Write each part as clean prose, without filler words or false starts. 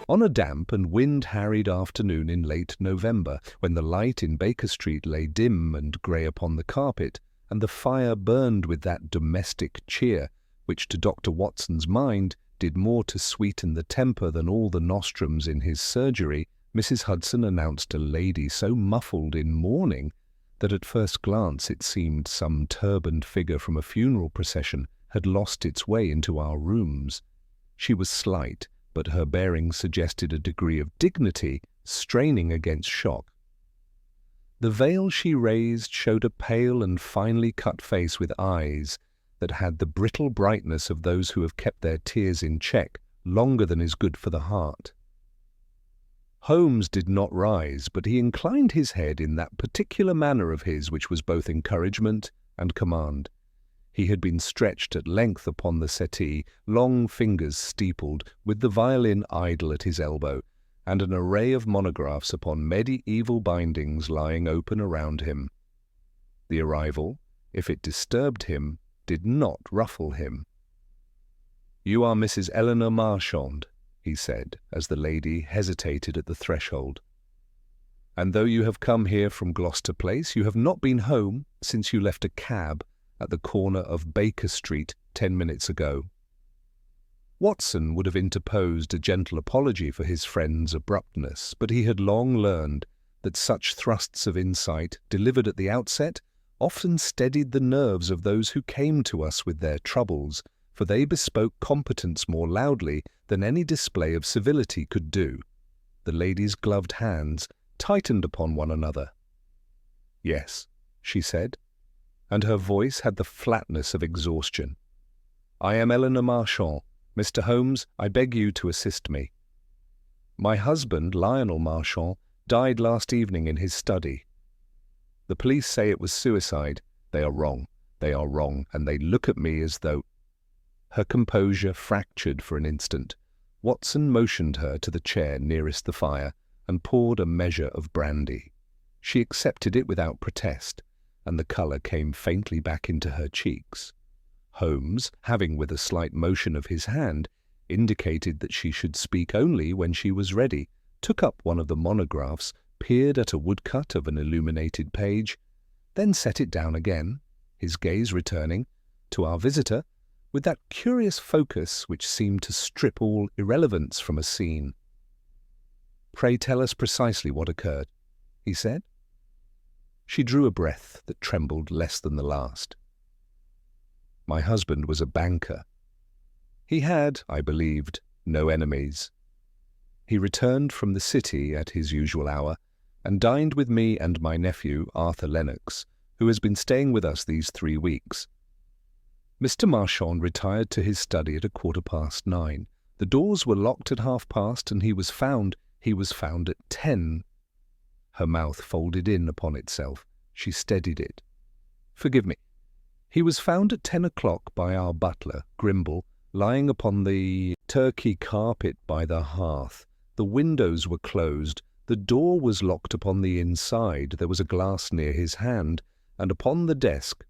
On a damp and wind-harried afternoon in late November, when the light in Baker Street lay dim and grey upon the carpet, and the fire burned with that domestic cheer which to Dr. Watson's mind did more to sweeten the temper than all the nostrums in his surgery, Mrs. Hudson announced a lady so muffled in mourning that at first glance it seemed some turbaned figure from a funeral procession had lost its way into our rooms. She was slight, but her bearing suggested a degree of dignity straining against shock. The veil she raised showed a pale and finely cut face with eyes that had the brittle brightness of those who have kept their tears in check longer than is good for the heart. Holmes did not rise, but he inclined his head in that particular manner of his which was both encouragement and command. He had been stretched at length upon the settee, long fingers steepled, with the violin idle at his elbow, and an array of monographs upon medieval bindings lying open around him. The arrival, if it disturbed him, did not ruffle him. "You are Mrs. Eleanor Marchand," he said, as the lady hesitated at the threshold. "And though you have come here from Gloucester Place, you have not been home since you left a cab at the corner of Baker Street 10 minutes ago." Watson would have interposed a gentle apology for his friend's abruptness, but he had long learned that such thrusts of insight, delivered at the outset, often steadied the nerves of those who came to us with their troubles, for they bespoke competence more loudly than any display of civility could do. The lady's gloved hands tightened upon one another. "Yes," she said, and her voice had the flatness of exhaustion. "I am Eleanor Marchand. Mr. Holmes, I beg you to assist me. My husband, Lionel Marchand, died last evening in his study. The police say it was suicide. They are wrong. They are wrong, and they look at me as though—" Her composure fractured for an instant. Watson motioned her to the chair nearest the fire and poured a measure of brandy. She accepted it without protest, and the colour came faintly back into her cheeks. Holmes, having with a slight motion of his hand indicated that she should speak only when she was ready, took up one of the monographs, peered at a woodcut of an illuminated page, then set it down again, his gaze returning to our visitor with that curious focus which seemed to strip all irrelevance from a scene. "Pray tell us precisely what occurred," he said. She drew a breath that trembled less than the last. "My husband was a banker. He had, I believed, no enemies. He returned from the city at his usual hour and dined with me and my nephew, Arthur Lennox, who has been staying with us these 3 weeks. Mr. Marchand retired to his study at 9:15. The doors were locked at past, and he was found at 10. Her mouth folded in upon itself. She steadied it. "Forgive me. He was found at 10 o'clock by our butler, Grimble, lying upon the Turkey carpet by the hearth. The windows were closed. The door was locked upon the inside. There was a glass near his hand, and upon the desk,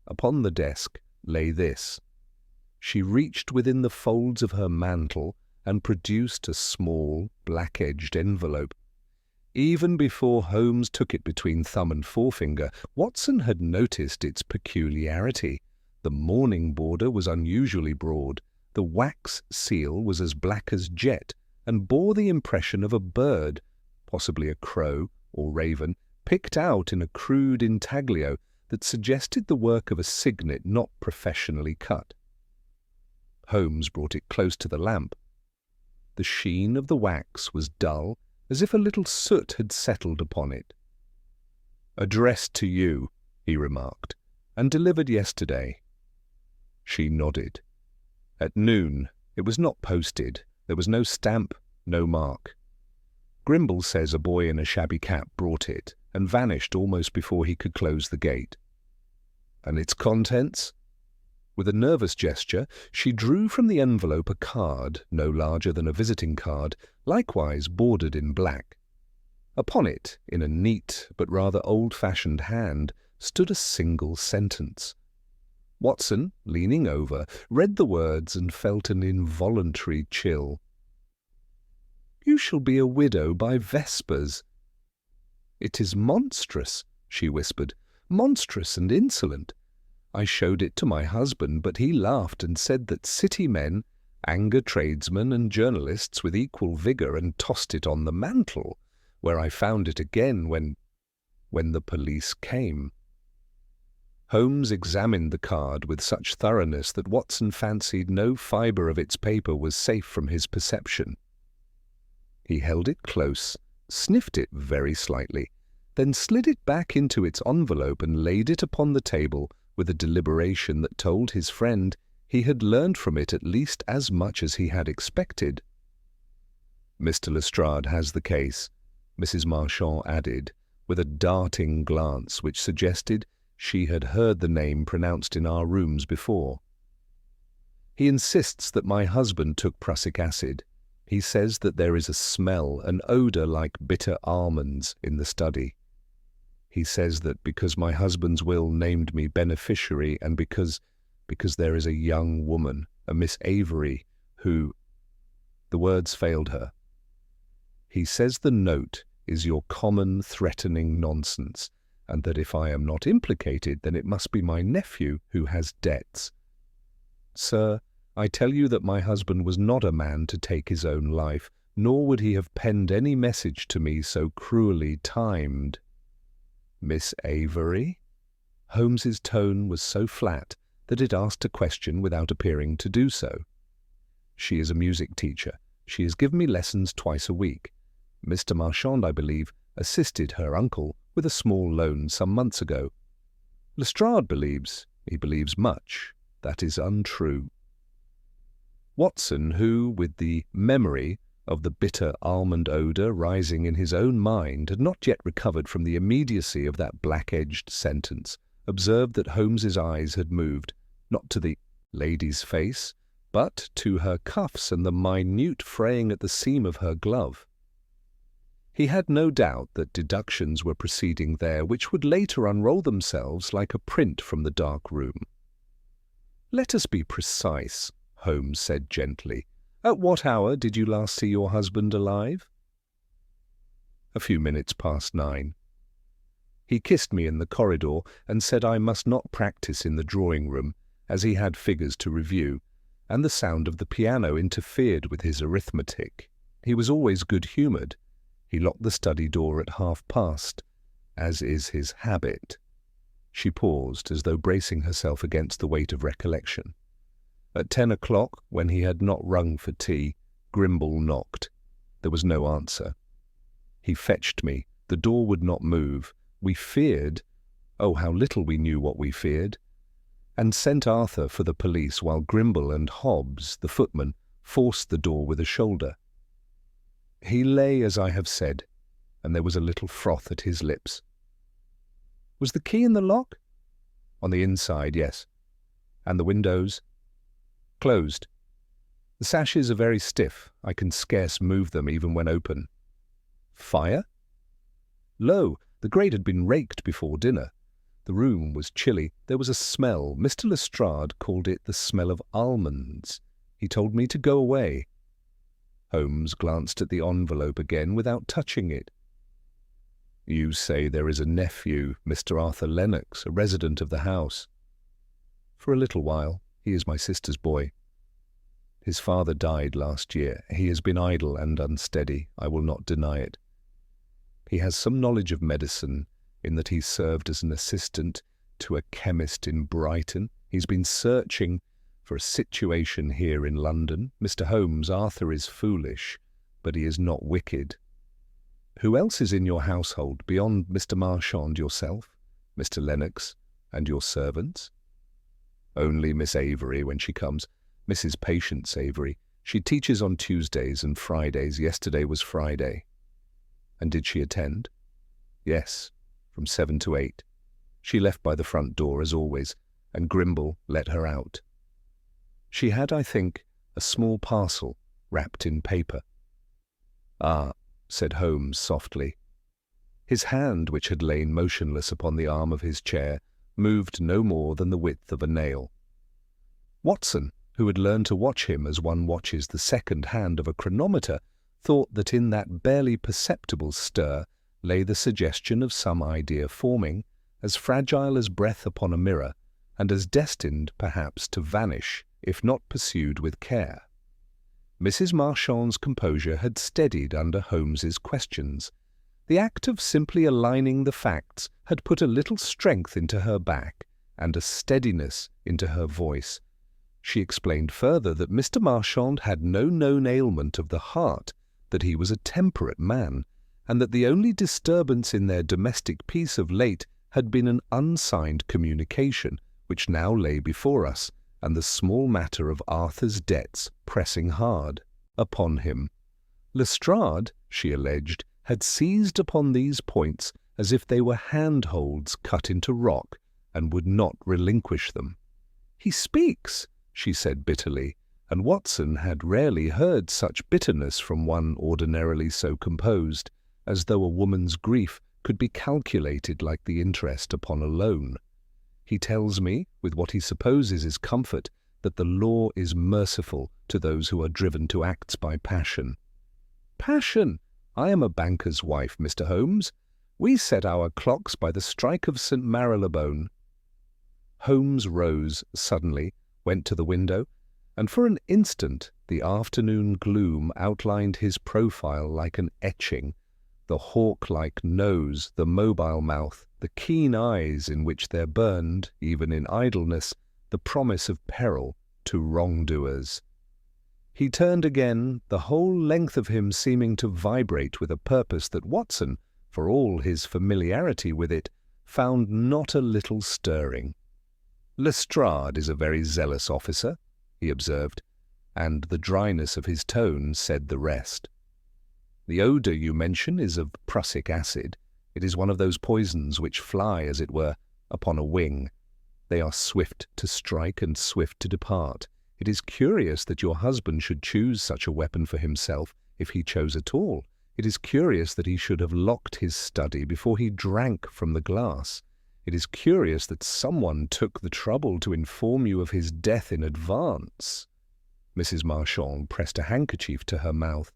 lay this." She reached within the folds of her mantle and produced a small, black-edged envelope. Even before Holmes took it between thumb and forefinger, Watson had noticed its peculiarity. The mourning border was unusually broad. The wax seal was as black as jet, and bore the impression of a bird, possibly a crow or raven, picked out in a crude intaglio that suggested the work of a signet not professionally cut. Holmes brought it close to the lamp. The sheen of the wax was dull, as if a little soot had settled upon it. "Addressed to you," he remarked, "and delivered yesterday." She nodded. "At noon. It was not posted. There was no stamp, no mark. Grimble says a boy in a shabby cap brought it, and vanished almost before he could close the gate." "And its contents?" With a nervous gesture, she drew from the envelope a card, no larger than a visiting card, likewise bordered in black. Upon it, in a neat but rather old-fashioned hand, stood a single sentence. Watson, leaning over, read the words and felt an involuntary chill. You shall be a widow by vespers." "It is monstrous," she whispered, "monstrous and insolent. I showed it to my husband, but he laughed and said that city men anger tradesmen and journalists with equal vigour, and tossed it on the mantel, where I found it again when the police came." Holmes examined the card with such thoroughness that Watson fancied no fibre of its paper was safe from his perception. He held it close, sniffed it very slightly, then slid it back into its envelope and laid it upon the table with a deliberation that told his friend he had learned from it at least as much as he had expected. "Mr. Lestrade has the case," Mrs. Marchand added, with a darting glance which suggested she had heard the name pronounced in our rooms before. "He insists that my husband took prussic acid. He says that there is a smell, an odour like bitter almonds in the study. He says that because my husband's will named me beneficiary, and because there is a young woman, a Miss Avery, who—" The words failed her. "He says the note is your common threatening nonsense, and that if I am not implicated, then it must be my nephew who has debts. Sir, I tell you that my husband was not a man to take his own life, nor would he have penned any message to me so cruelly timed." "Miss Avery?" Holmes's tone was so flat that it asked a question without appearing to do so. "She is a music teacher. She has given me lessons twice a week. Mr. Marchand, I believe, assisted her uncle with a small loan some months ago. Lestrade believes much that is untrue." Watson, who, with the memory of the bitter almond odour rising in his own mind, had not yet recovered from the immediacy of that black-edged sentence, observed that Holmes's eyes had moved, not to the lady's face, but to her cuffs and the minute fraying at the seam of her glove. He had no doubt that deductions were proceeding there which would later unroll themselves like a print from the dark room. "Let us be precise," Holmes said gently. "At what hour did you last see your husband alive?" "A few minutes past 9. He kissed me in the corridor and said I must not practice in the drawing-room, as he had figures to review, and the sound of the piano interfered with his arithmetic. He was always good-humoured. He locked the study door at 1:30, as is his habit." She paused, as though bracing herself against the weight of recollection. "At 10 o'clock, when he had not rung for tea, Grimble knocked. There was no answer. He fetched me. The door would not move. We feared, oh, how little we knew what we feared, and sent Arthur for the police, while Grimble and Hobbs, the footman, forced the door with a shoulder. He lay as I have said, and there was a little froth at his lips." "Was the key in the lock?" "On the inside, yes." "And the windows?" "Closed. The sashes are very stiff. I can scarce move them even when open." "Fire?" "Lo, the grate had been raked before dinner. The room was chilly. There was a smell. Mr. Lestrade called it the smell of almonds. He told me to go away." Holmes glanced at the envelope again without touching it. "You say there is a nephew, Mr. Arthur Lennox, a resident of the house?" "For a little while. He is my sister's boy. His father died last year. He has been idle and unsteady, I will not deny it. He has some knowledge of medicine, in that he served as an assistant to a chemist in Brighton. He's been searching for a situation here in London. Mr. Holmes, Arthur is foolish, but he is not wicked. Who else is in your household beyond Mr. Marchand, yourself, Mr. Lennox, and your servants?" "Only Miss Avery when she comes. Mrs. Patience Avery. She teaches on Tuesdays and Fridays. Yesterday was Friday." "And did she attend?" "Yes, from 7 to 8. She left by the front door, as always, and Grimble let her out. She had, I think, a small parcel wrapped in paper." "Ah," said Holmes softly. His hand, which had lain motionless upon the arm of his chair, moved no more than the width of a nail. Watson, who had learned to watch him as one watches the second hand of a chronometer, thought that in that barely perceptible stir lay the suggestion of some idea forming, as fragile as breath upon a mirror, and as destined, perhaps, to vanish, if not pursued with care. Mrs. Marchand's composure had steadied under Holmes's questions. The act of simply aligning the facts had put a little strength into her back and a steadiness into her voice. She explained further that Mr. Marchand had no known ailment of the heart, that he was a temperate man, and that the only disturbance in their domestic peace of late had been an unsigned communication, which now lay before us, and the small matter of Arthur's debts pressing hard upon him. Lestrade, she alleged, had seized upon these points as if they were handholds cut into rock, and would not relinquish them. "He speaks," she said bitterly, and Watson had rarely heard such bitterness from one ordinarily so composed, as though a woman's grief could be calculated like the interest upon a loan. "He tells me, with what he supposes is comfort, that the law is merciful to those who are driven to acts by passion." "Passion! I am a banker's wife, Mr. Holmes. We set our clocks by the strike of St. Marylebone." Holmes rose suddenly, went to the window, and for an instant the afternoon gloom outlined his profile like an etching, the hawk-like nose, the mobile mouth, the keen eyes in which there burned, even in idleness, the promise of peril to wrongdoers. He turned again, the whole length of him seeming to vibrate with a purpose that Watson, for all his familiarity with it, found not a little stirring. "Lestrade is a very zealous officer," he observed, and the dryness of his tone said the rest. "The odour you mention is of prussic acid. It is one of those poisons which fly, as it were, upon a wing. They are swift to strike and swift to depart. It is curious that your husband should choose such a weapon for himself, if he chose at all. It is curious that he should have locked his study before he drank from the glass. It is curious that someone took the trouble to inform you of his death in advance." Mrs. Marchand pressed a handkerchief to her mouth.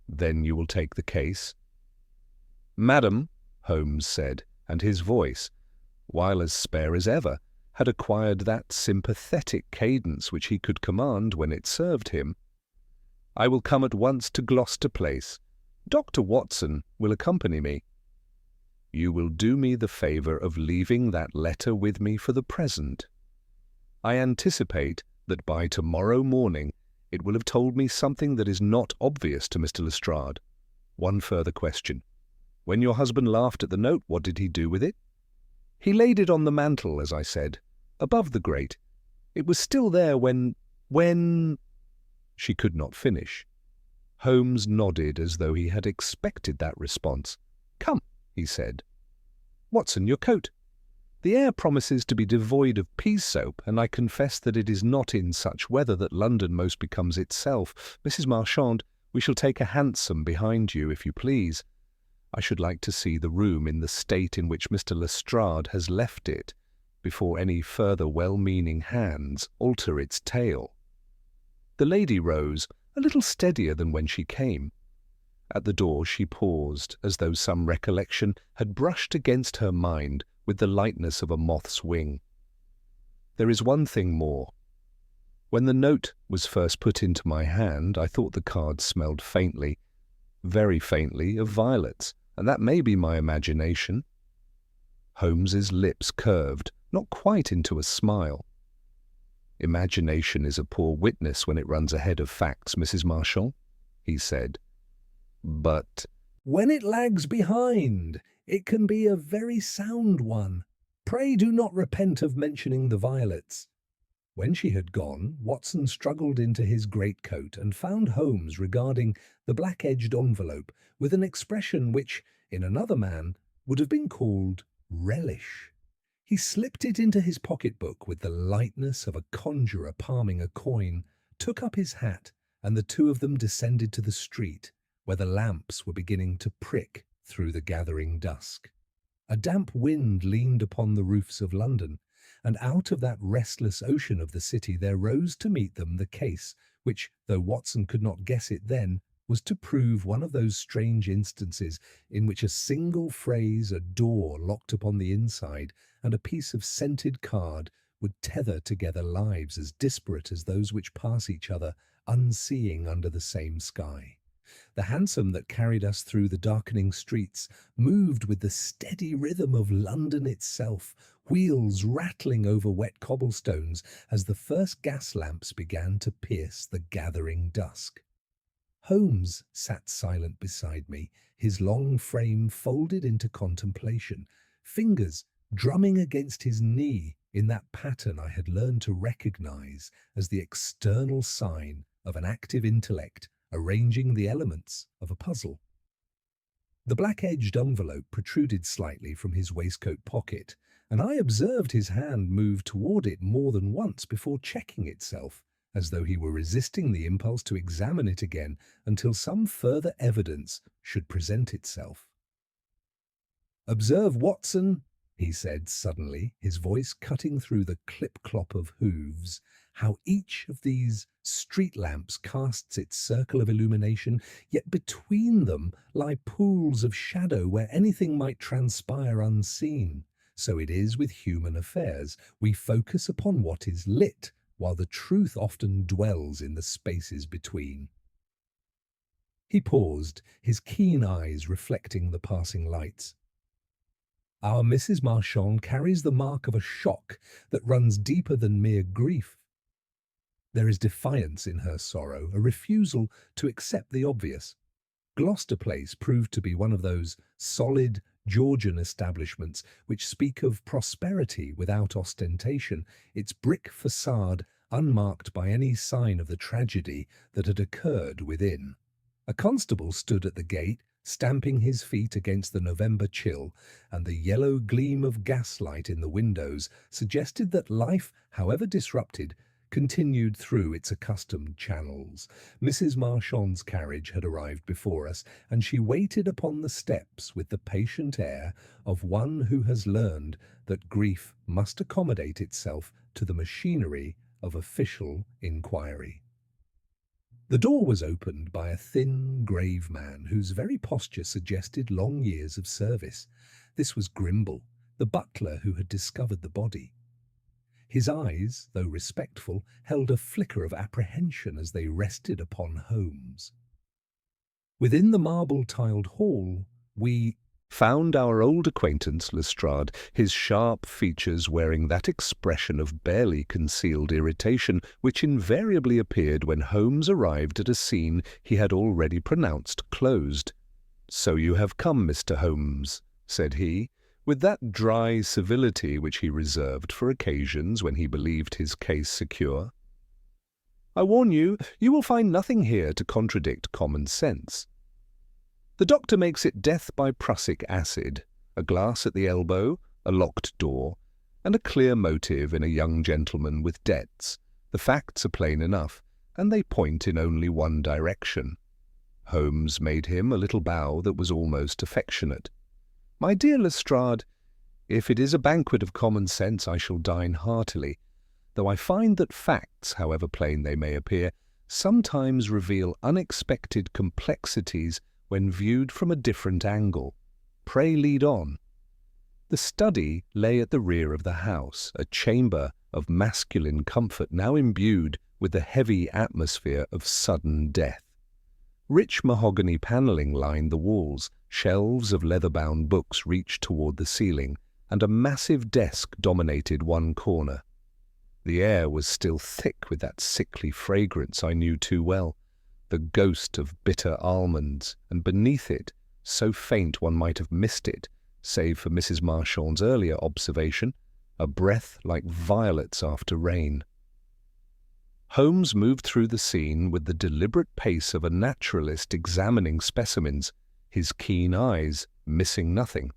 "Then you will take the case?" "Madam," Holmes said, and his voice, while as spare as ever, had acquired that sympathetic cadence which he could command when it served him, "I will come at once to Gloucester Place. Dr. Watson will accompany me." "You will do me the favour of leaving that letter with me for the present. I anticipate that by tomorrow morning it will have told me something that is not obvious to Mr. Lestrade. One further question. When your husband laughed at the note, what did he do with it?" "He laid it on the mantel, as I said, above the grate. It was still there when... She could not finish. Holmes nodded as though he had expected that response. "Come," he said. "Watson, your coat. The air promises to be devoid of pea soap, and I confess that it is not in such weather that London most becomes itself. Mrs. Marchand, we shall take a hansom behind you, if you please. I should like to see the room in the state in which Mr. Lestrade has left it, before any further well-meaning hands alter its tale." The lady rose, a little steadier than when she came. At the door she paused, as though some recollection had brushed against her mind with the lightness of a moth's wing. "There is one thing more. When the note was first put into my hand, I thought the card smelled faintly, very faintly, of violets, and that may be my imagination." Holmes's lips curved, not quite into a smile. "Imagination is a poor witness when it runs ahead of facts, Mrs. Marchand," he said. "But when it lags behind, it can be a very sound one. Pray do not repent of mentioning the violets." When she had gone, Watson struggled into his greatcoat and found Holmes regarding the black-edged envelope with an expression which, in another man, would have been called relish. He slipped it into his pocket-book with the lightness of a conjurer palming a coin, took up his hat, and the two of them descended to the street, where the lamps were beginning to prick through the gathering dusk. A damp wind leaned upon the roofs of London, and out of that restless ocean of the city there rose to meet them the case which, though Watson could not guess it then, was to prove one of those strange instances in which a single phrase, a door locked upon the inside, and a piece of scented card would tether together lives as disparate as those which pass each other unseeing under the same sky. The hansom that carried us through the darkening streets moved with the steady rhythm of London itself, wheels rattling over wet cobblestones as the first gas lamps began to pierce the gathering dusk. Holmes sat silent beside me, his long frame folded into contemplation, fingers drumming against his knee in that pattern I had learned to recognize as the external sign of an active intellect arranging the elements of a puzzle. The black-edged envelope protruded slightly from his waistcoat pocket, and I observed his hand move toward it more than once before checking itself, as though he were resisting the impulse to examine it again until some further evidence should present itself. "Observe, Watson," he said suddenly, his voice cutting through the clip-clop of hooves, "how each of these street lamps casts its circle of illumination, yet between them lie pools of shadow where anything might transpire unseen. So it is with human affairs. We focus upon what is lit, while the truth often dwells in the spaces between." He paused, his keen eyes reflecting the passing lights. "Our Mrs. Marchand carries the mark of a shock that runs deeper than mere grief. There is defiance in her sorrow, a refusal to accept the obvious. Gloucester Place proved to be one of those solid Georgian establishments which speak of prosperity without ostentation, its brick facade unmarked by any sign of the tragedy that had occurred within. A constable stood at the gate, stamping his feet against the November chill, and the yellow gleam of gaslight in the windows suggested that life, however disrupted, continued through its accustomed channels. Mrs. Marchand's carriage had arrived before us, and she waited upon the steps with the patient air of one who has learned that grief must accommodate itself to the machinery of official inquiry. The door was opened by a thin, grave man whose very posture suggested long years of service. This was Grimble, the butler who had discovered the body. His eyes, though respectful, held a flicker of apprehension as they rested upon Holmes. Within the marble-tiled hall, we found our old acquaintance Lestrade, his sharp features wearing that expression of barely concealed irritation which invariably appeared when Holmes arrived at a scene he had already pronounced closed. "So you have come, Mr. Holmes," said he, with that dry civility which he reserved for occasions when he believed his case secure. "I warn you, you will find nothing here to contradict common sense. The doctor makes it death by prussic acid, a glass at the elbow, a locked door, and a clear motive in a young gentleman with debts. The facts are plain enough, and they point in only one direction." Holmes made him a little bow that was almost affectionate. "My dear Lestrade, if it is a banquet of common sense, I shall dine heartily, though I find that facts, however plain they may appear, sometimes reveal unexpected complexities when viewed from a different angle. Pray lead on." The study lay at the rear of the house, a chamber of masculine comfort now imbued with the heavy atmosphere of sudden death. Rich mahogany panelling lined the walls, shelves of leather-bound books reached toward the ceiling, and a massive desk dominated one corner. The air was still thick with that sickly fragrance I knew too well, the ghost of bitter almonds, and beneath it, so faint one might have missed it, save for Mrs. Marchand's earlier observation, a breath like violets after rain. Holmes moved through the scene with the deliberate pace of a naturalist examining specimens, his keen eyes missing nothing.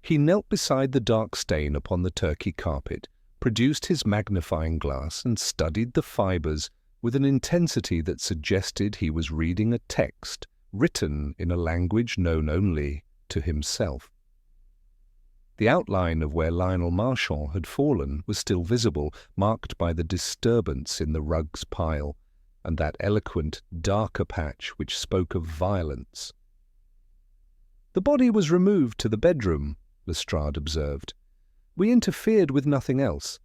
He knelt beside the dark stain upon the turkey carpet, produced his magnifying glass, and studied the fibres with an intensity that suggested he was reading a text written in a language known only to himself. The outline of where Lionel Marchand had fallen was still visible, marked by the disturbance in the rugs pile, and that eloquent, darker patch which spoke of violence. "The body was removed to the bedroom," Lestrade observed. "We interfered with nothing else.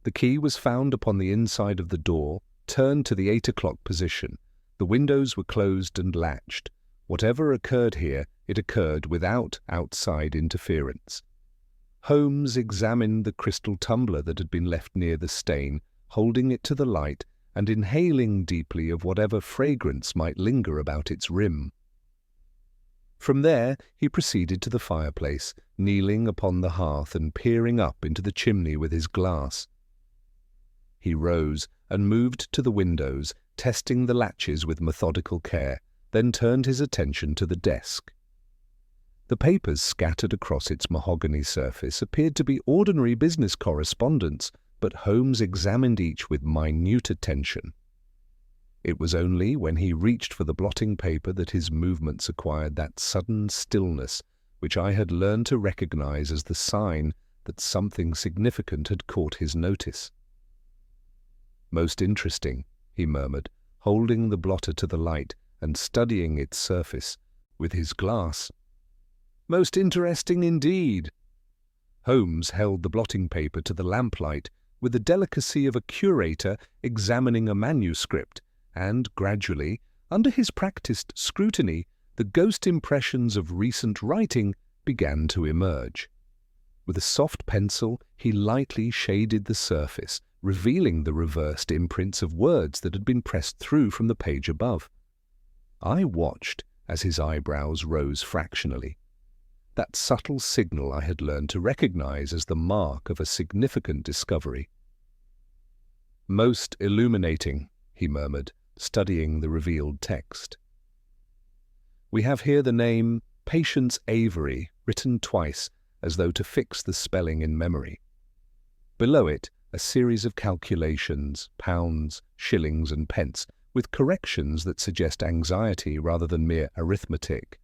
The key was found upon the inside of the door, turned to the 8 o'clock position. The windows were closed and latched. Whatever occurred here, it occurred without outside interference." Holmes examined the crystal tumbler that had been left near the stain, holding it to the light and inhaling deeply of whatever fragrance might linger about its rim. From there he proceeded to the fireplace, kneeling upon the hearth and peering up into the chimney with his glass. He rose and moved to the windows, testing the latches with methodical care, then turned his attention to the desk. The papers scattered across its mahogany surface appeared to be ordinary business correspondence, but Holmes examined each with minute attention. It was only when he reached for the blotting paper that his movements acquired that sudden stillness which I had learned to recognize as the sign that something significant had caught his notice. "Most interesting," he murmured, holding the blotter to the light and studying its surface with his glass. "Most interesting indeed." Holmes held the blotting paper to the lamplight with the delicacy of a curator examining a manuscript, and gradually, under his practiced scrutiny, the ghost impressions of recent writing began to emerge. With a soft pencil, he lightly shaded the surface, revealing the reversed imprints of words that had been pressed through from the page above. I watched as his eyebrows rose fractionally. That subtle signal I had learned to recognize as the mark of a significant discovery. "Most illuminating," he murmured, studying the revealed text. "We have here the name Patience Avery written twice, as though to fix the spelling in memory. Below it, a series of calculations, pounds, shillings and pence, with corrections that suggest anxiety rather than mere arithmetic.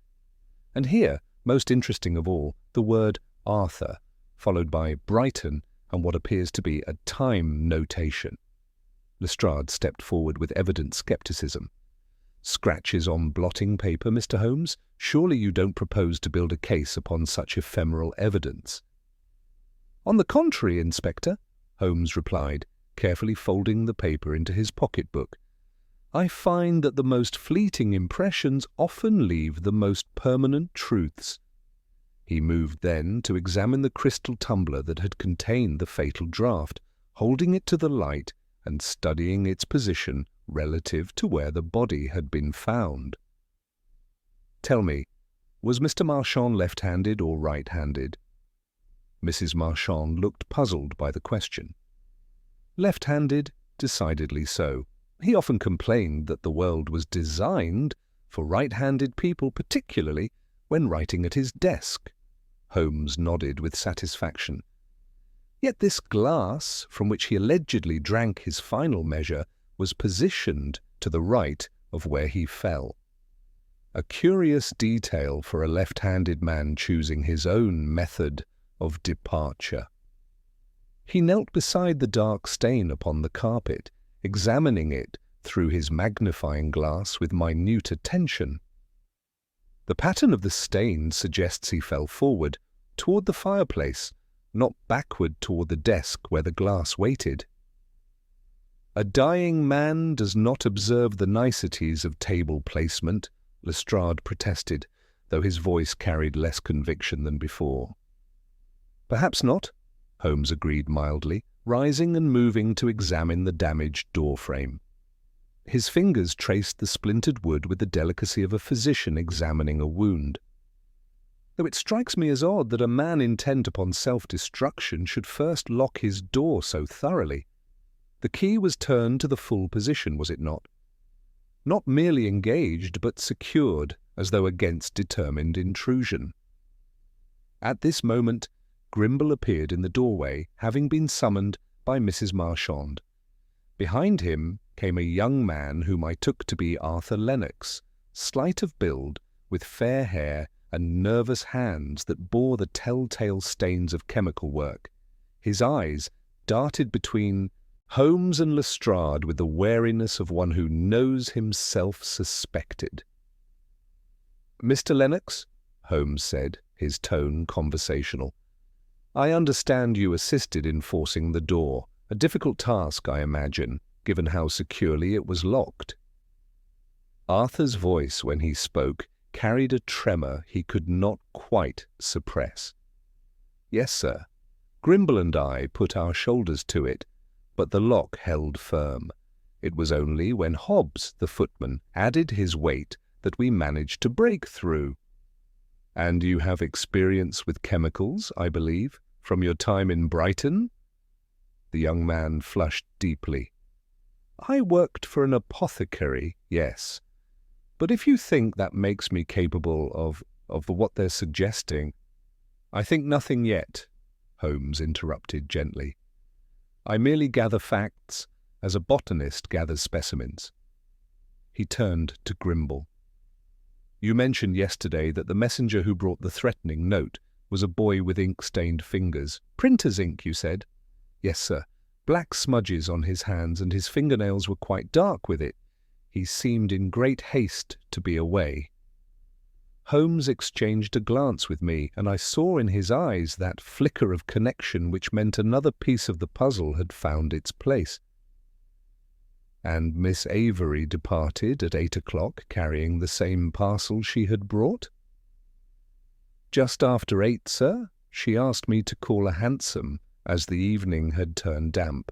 And here, most interesting of all, the word Arthur, followed by Brighton and what appears to be a time notation." Lestrade stepped forward with evident scepticism. "Scratches on blotting paper, Mr. Holmes? Surely you don't propose to build a case upon such ephemeral evidence?" "On the contrary, Inspector," Holmes replied, carefully folding the paper into his pocket-book. "I find that the most fleeting impressions often leave the most permanent truths." He moved then to examine the crystal tumbler that had contained the fatal draught, holding it to the light and studying its position relative to where the body had been found. "Tell me, was Mr. Marchand left-handed or right-handed?" Mrs. Marchand looked puzzled by the question. "Left-handed, decidedly so. He often complained that the world was designed for right-handed people, particularly when writing at his desk." Holmes nodded with satisfaction. "Yet this glass, from which he allegedly drank his final measure, was positioned to the right of where he fell. A curious detail for a left-handed man choosing his own method of departure." He knelt beside the dark stain upon the carpet, examining it through his magnifying glass with minute attention. "The pattern of the stain suggests he fell forward, toward the fireplace, not backward toward the desk where the glass waited." "A dying man does not observe the niceties of table placement," Lestrade protested, though his voice carried less conviction than before. "Perhaps not," Holmes agreed mildly, rising and moving to examine the damaged door-frame. His fingers traced the splintered wood with the delicacy of a physician examining a wound. "Though it strikes me as odd that a man intent upon self-destruction should first lock his door so thoroughly. The key was turned to the full position, was it not? Not merely engaged, but secured, as though against determined intrusion." At this moment, Grimble appeared in the doorway, having been summoned by Mrs. Marchand. Behind him came a young man whom I took to be Arthur Lennox, slight of build, with fair hair and nervous hands that bore the telltale stains of chemical work. His eyes darted between Holmes and Lestrade with the wariness of one who knows himself suspected. "Mr. Lennox," Holmes said, his tone conversational, "I understand you assisted in forcing the door. A difficult task, I imagine, given how securely it was locked." Arthur's voice, when he spoke, carried a tremor he could not quite suppress. "Yes, sir. Grimble and I put our shoulders to it, but the lock held firm. It was only when Hobbs, the footman, added his weight that we managed to break through." "And you have experience with chemicals, I believe, from your time in Brighton?" The young man flushed deeply. "I worked for an apothecary, yes. But if you think that makes me capable of what they're suggesting—" "I think nothing yet," Holmes interrupted gently. "I merely gather facts as a botanist gathers specimens." He turned to Grimble. "You mentioned yesterday that the messenger who brought the threatening note was a boy with ink-stained fingers. Printer's ink, you said?" "Yes, sir. Black smudges on his hands, and his fingernails were quite dark with it. He seemed in great haste to be away." Holmes exchanged a glance with me, and I saw in his eyes that flicker of connection which meant another piece of the puzzle had found its place. "And Miss Avery departed at 8 o'clock, carrying the same parcel she had brought?" "Just after 8, sir. She asked me to call a hansom, as the evening had turned damp.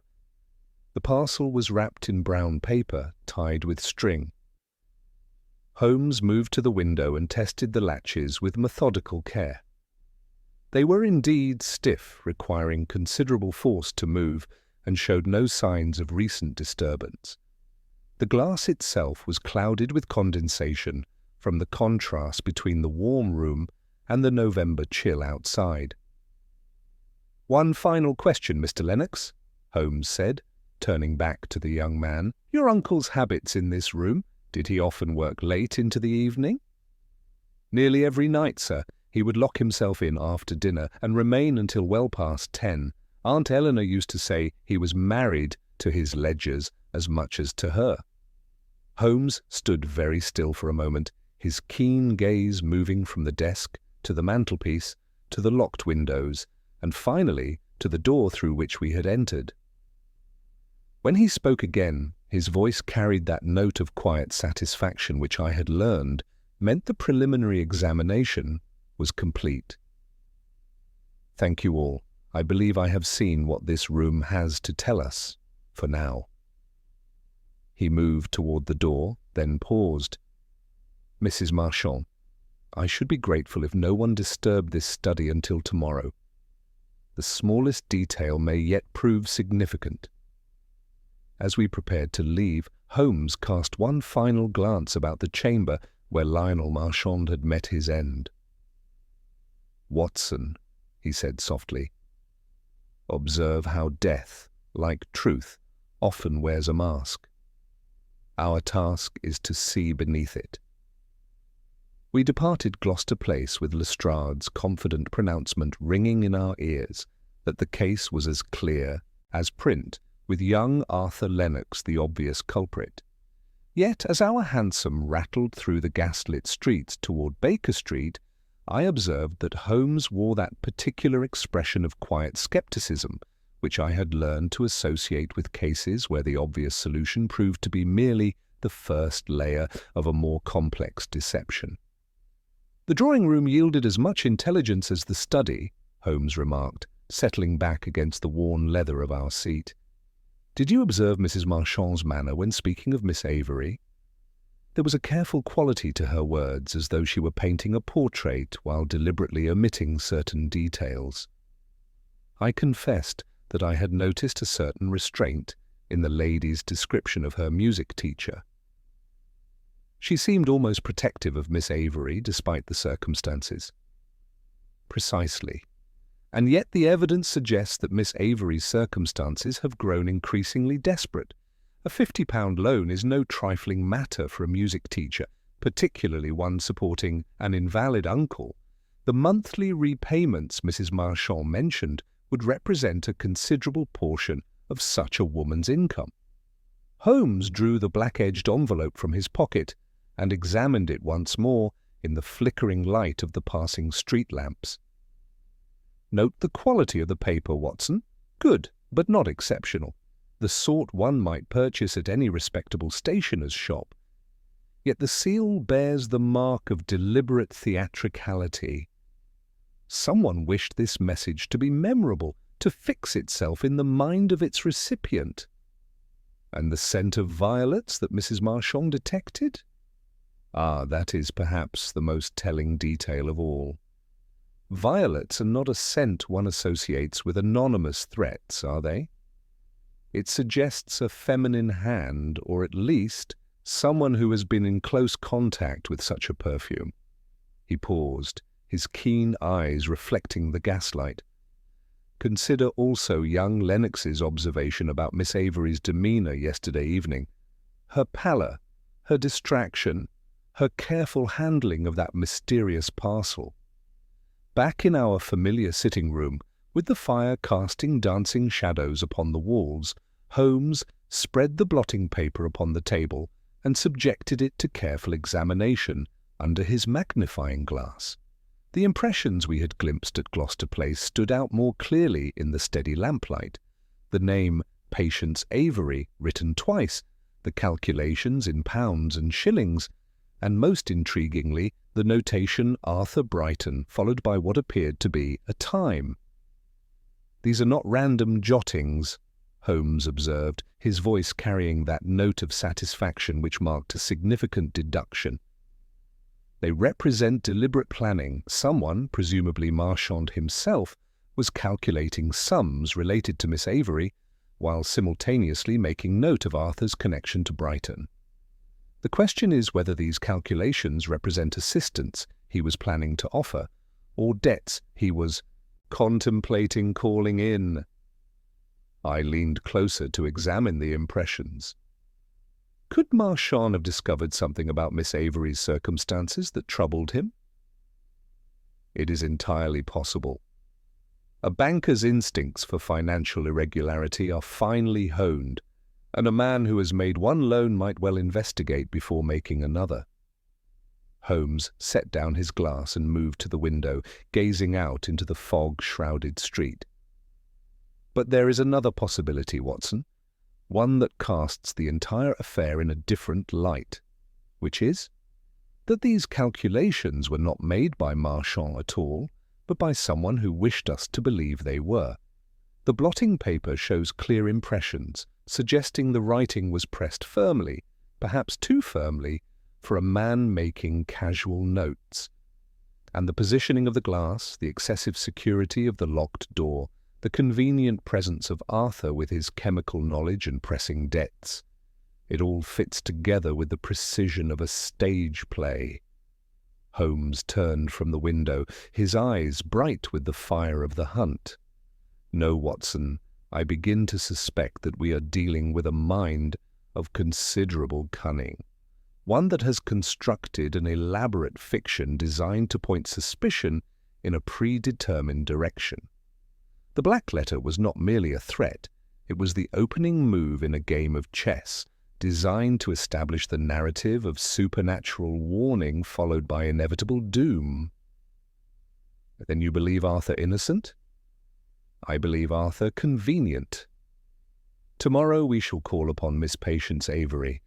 The parcel was wrapped in brown paper, tied with string." Holmes moved to the window and tested the latches with methodical care. They were indeed stiff, requiring considerable force to move, and showed no signs of recent disturbance. The glass itself was clouded with condensation from the contrast between the warm room and the November chill outside. "One final question, Mr. Lennox," Holmes said, turning back to the young man. "Your uncle's habits in this room? Did he often work late into the evening?" "Nearly every night, sir. He would lock himself in after dinner and remain until well past 10. Aunt Eleanor used to say he was married to his ledgers as much as to her." Holmes stood very still for a moment, his keen gaze moving from the desk to the mantelpiece to the locked windows, and finally to the door through which we had entered. When he spoke again, his voice carried that note of quiet satisfaction which I had learned meant the preliminary examination was complete. "Thank you all. I believe I have seen what this room has to tell us, for now." He moved toward the door, then paused. "Mrs. Marchand, I should be grateful if no one disturbed this study until tomorrow. The smallest detail may yet prove significant." As we prepared to leave, Holmes cast one final glance about the chamber where Lionel Marchand had met his end. "Watson," he said softly, "observe how death, like truth, often wears a mask. Our task is to see beneath it." We departed Gloucester Place with Lestrade's confident pronouncement ringing in our ears that the case was as clear as print, with young Arthur Lennox the obvious culprit. Yet as our hansom rattled through the gaslit streets toward Baker Street, I observed that Holmes wore that particular expression of quiet skepticism which I had learned to associate with cases where the obvious solution proved to be merely the first layer of a more complex deception. "The drawing-room yielded as much intelligence as the study," Holmes remarked, settling back against the worn leather of our seat. "Did you observe Mrs. Marchand's manner when speaking of Miss Avery? There was a careful quality to her words, as though she were painting a portrait while deliberately omitting certain details." I confessed that I had noticed a certain restraint in the lady's description of her music teacher. "She seemed almost protective of Miss Avery, despite the circumstances." "Precisely. And yet the evidence suggests that Miss Avery's circumstances have grown increasingly desperate. A £50 loan is no trifling matter for a music teacher, particularly one supporting an invalid uncle. The monthly repayments Mrs. Marchand mentioned would represent a considerable portion of such a woman's income. Holmes drew the black-edged envelope from his pocket and examined it once more in the flickering light of the passing street lamps. "Note the quality of the paper, Watson. Good, but not exceptional. The sort one might purchase at any respectable stationer's shop. Yet the seal bears the mark of deliberate theatricality. Someone wished this message to be memorable, to fix itself in the mind of its recipient. And the scent of violets that Mrs. Marchand detected? Ah, that is perhaps the most telling detail of all. Violets are not a scent one associates with anonymous threats, are they? It suggests a feminine hand, or at least someone who has been in close contact with such a perfume." He paused, his keen eyes reflecting the gaslight. "Consider also young Lennox's observation about Miss Avery's demeanour yesterday evening. Her pallor, her distraction, her careful handling of that mysterious parcel. Back in our familiar sitting room, with the fire casting dancing shadows upon the walls, Holmes spread the blotting paper upon the table and subjected it to careful examination under his magnifying glass. The impressions we had glimpsed at Gloucester Place stood out more clearly in the steady lamplight. The name Patience Avery written twice, the calculations in pounds and shillings, and most intriguingly, the notation Arthur Brighton, followed by what appeared to be a time. "These are not random jottings," Holmes observed, his voice carrying that note of satisfaction which marked a significant deduction. "They represent deliberate planning. Someone, presumably Marchand himself, was calculating sums related to Miss Avery, while simultaneously making note of Arthur's connection to Brighton. The question is whether these calculations represent assistance he was planning to offer, or debts he was contemplating calling in." I leaned closer to examine the impressions. Could Marchand have discovered something about Miss Avery's circumstances that troubled him? It is entirely possible. A banker's instincts for financial irregularity are finely honed, and a man who has made one loan might well investigate before making another. Holmes set down his glass and moved to the window, gazing out into the fog-shrouded street. "But there is another possibility, Watson, one that casts the entire affair in a different light, which is that these calculations were not made by Marchand at all, but by someone who wished us to believe they were. The blotting paper shows clear impressions, suggesting the writing was pressed firmly, perhaps too firmly, for a man making casual notes. And the positioning of the glass, the excessive security of the locked door, the convenient presence of Arthur with his chemical knowledge and pressing debts, it all fits together with the precision of a stage play." Holmes turned from the window, his eyes bright with the fire of the hunt. "No, Watson, I begin to suspect that we are dealing with a mind of considerable cunning, one that has constructed an elaborate fiction designed to point suspicion in a predetermined direction. The black letter was not merely a threat, it was the opening move in a game of chess, designed to establish the narrative of supernatural warning followed by inevitable doom." "Then you believe Arthur innocent?" "I believe Arthur convenient. Tomorrow we shall call upon Miss Patience Avery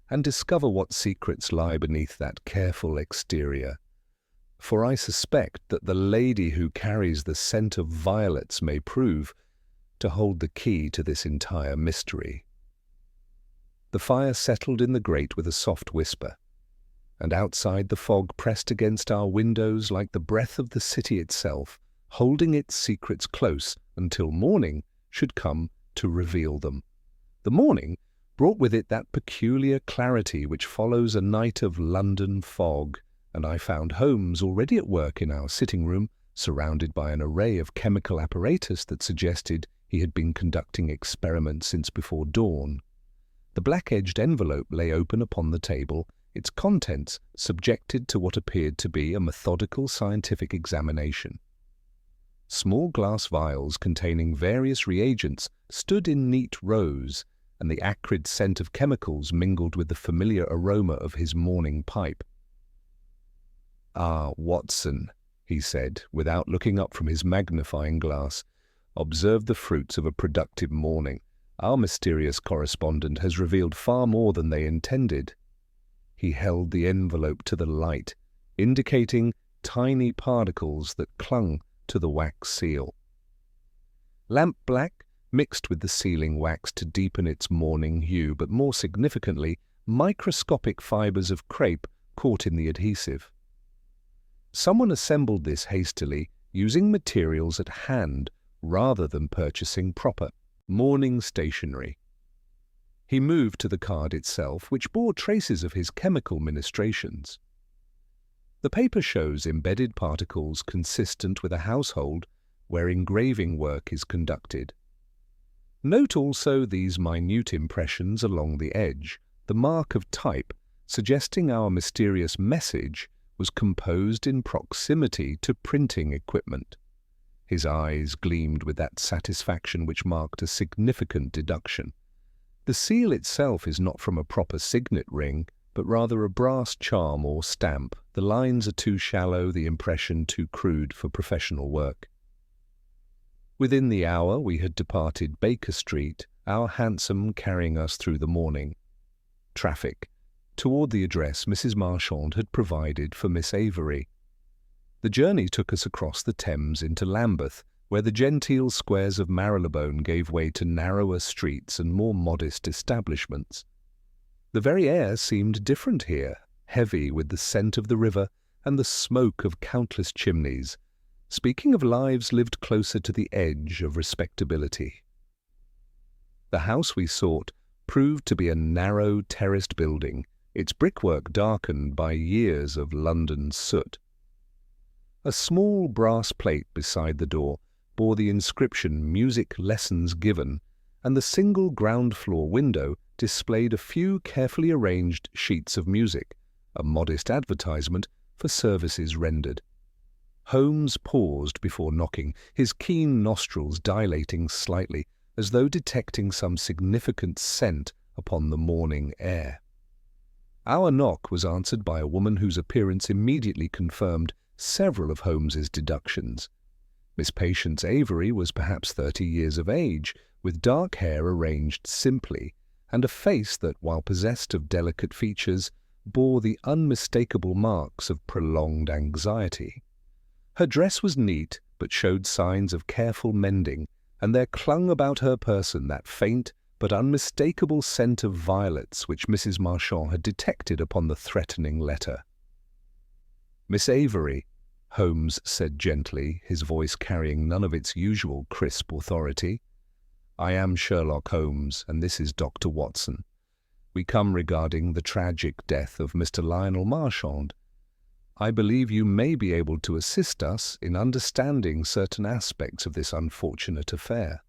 and discover what secrets lie beneath that careful exterior. For I suspect that the lady who carries the scent of violets may prove to hold the key to this entire mystery." The fire settled in the grate with a soft whisper, and outside the fog pressed against our windows like the breath of the city itself, holding its secrets close until morning should come to reveal them. The morning brought with it that peculiar clarity which follows a night of London fog, and I found Holmes already at work in our sitting room, surrounded by an array of chemical apparatus that suggested he had been conducting experiments since before dawn. The black-edged envelope lay open upon the table, its contents subjected to what appeared to be a methodical scientific examination. Small glass vials containing various reagents stood in neat rows, and the acrid scent of chemicals mingled with the familiar aroma of his morning pipe. "Ah, Watson," he said, without looking up from his magnifying glass, "observe the fruits of a productive morning. Our mysterious correspondent has revealed far more than they intended." He held the envelope to the light, indicating tiny particles that clung to the wax seal. Lamp black mixed with the sealing wax to deepen its morning hue, but more significantly, microscopic fibers of crepe caught in the adhesive. Someone assembled this hastily, using materials at hand rather than purchasing proper morning stationery. He moved to the card itself, which bore traces of his chemical ministrations. The paper shows embedded particles consistent with a household where engraving work is conducted. Note also these minute impressions along the edge, the mark of type, suggesting our mysterious message was composed in proximity to printing equipment. His eyes gleamed with that satisfaction which marked a significant deduction. The seal itself is not from a proper signet ring, but rather a brass charm or stamp. The lines are too shallow, the impression too crude for professional work. Within the hour we had departed Baker Street, our hansom carrying us through the morning traffic toward the address Mrs. Marchand had provided for Miss Avery. The journey took us across the Thames into Lambeth, where the genteel squares of Marylebone gave way to narrower streets and more modest establishments. The very air seemed different here, heavy with the scent of the river and the smoke of countless chimneys, speaking of lives lived closer to the edge of respectability. The house we sought proved to be a narrow, terraced building, its brickwork darkened by years of London soot. A small brass plate beside the door bore the inscription "Music Lessons Given," and the single ground-floor window displayed a few carefully arranged sheets of music, a modest advertisement for services rendered. Holmes paused before knocking, his keen nostrils dilating slightly, as though detecting some significant scent upon the morning air. Our knock was answered by a woman whose appearance immediately confirmed several of Holmes's deductions. Miss Patience Avery was perhaps 30 years of age, with dark hair arranged simply, and a face that, while possessed of delicate features, bore the unmistakable marks of prolonged anxiety. Her dress was neat, but showed signs of careful mending, and there clung about her person that faint but unmistakable scent of violets which Mrs. Marchand had detected upon the threatening letter. "Miss Avery," Holmes said gently, his voice carrying none of its usual crisp authority, "I am Sherlock Holmes, and this is Dr. Watson. We come regarding the tragic death of Mr. Lionel Marchand. I believe you may be able to assist us in understanding certain aspects of this unfortunate affair."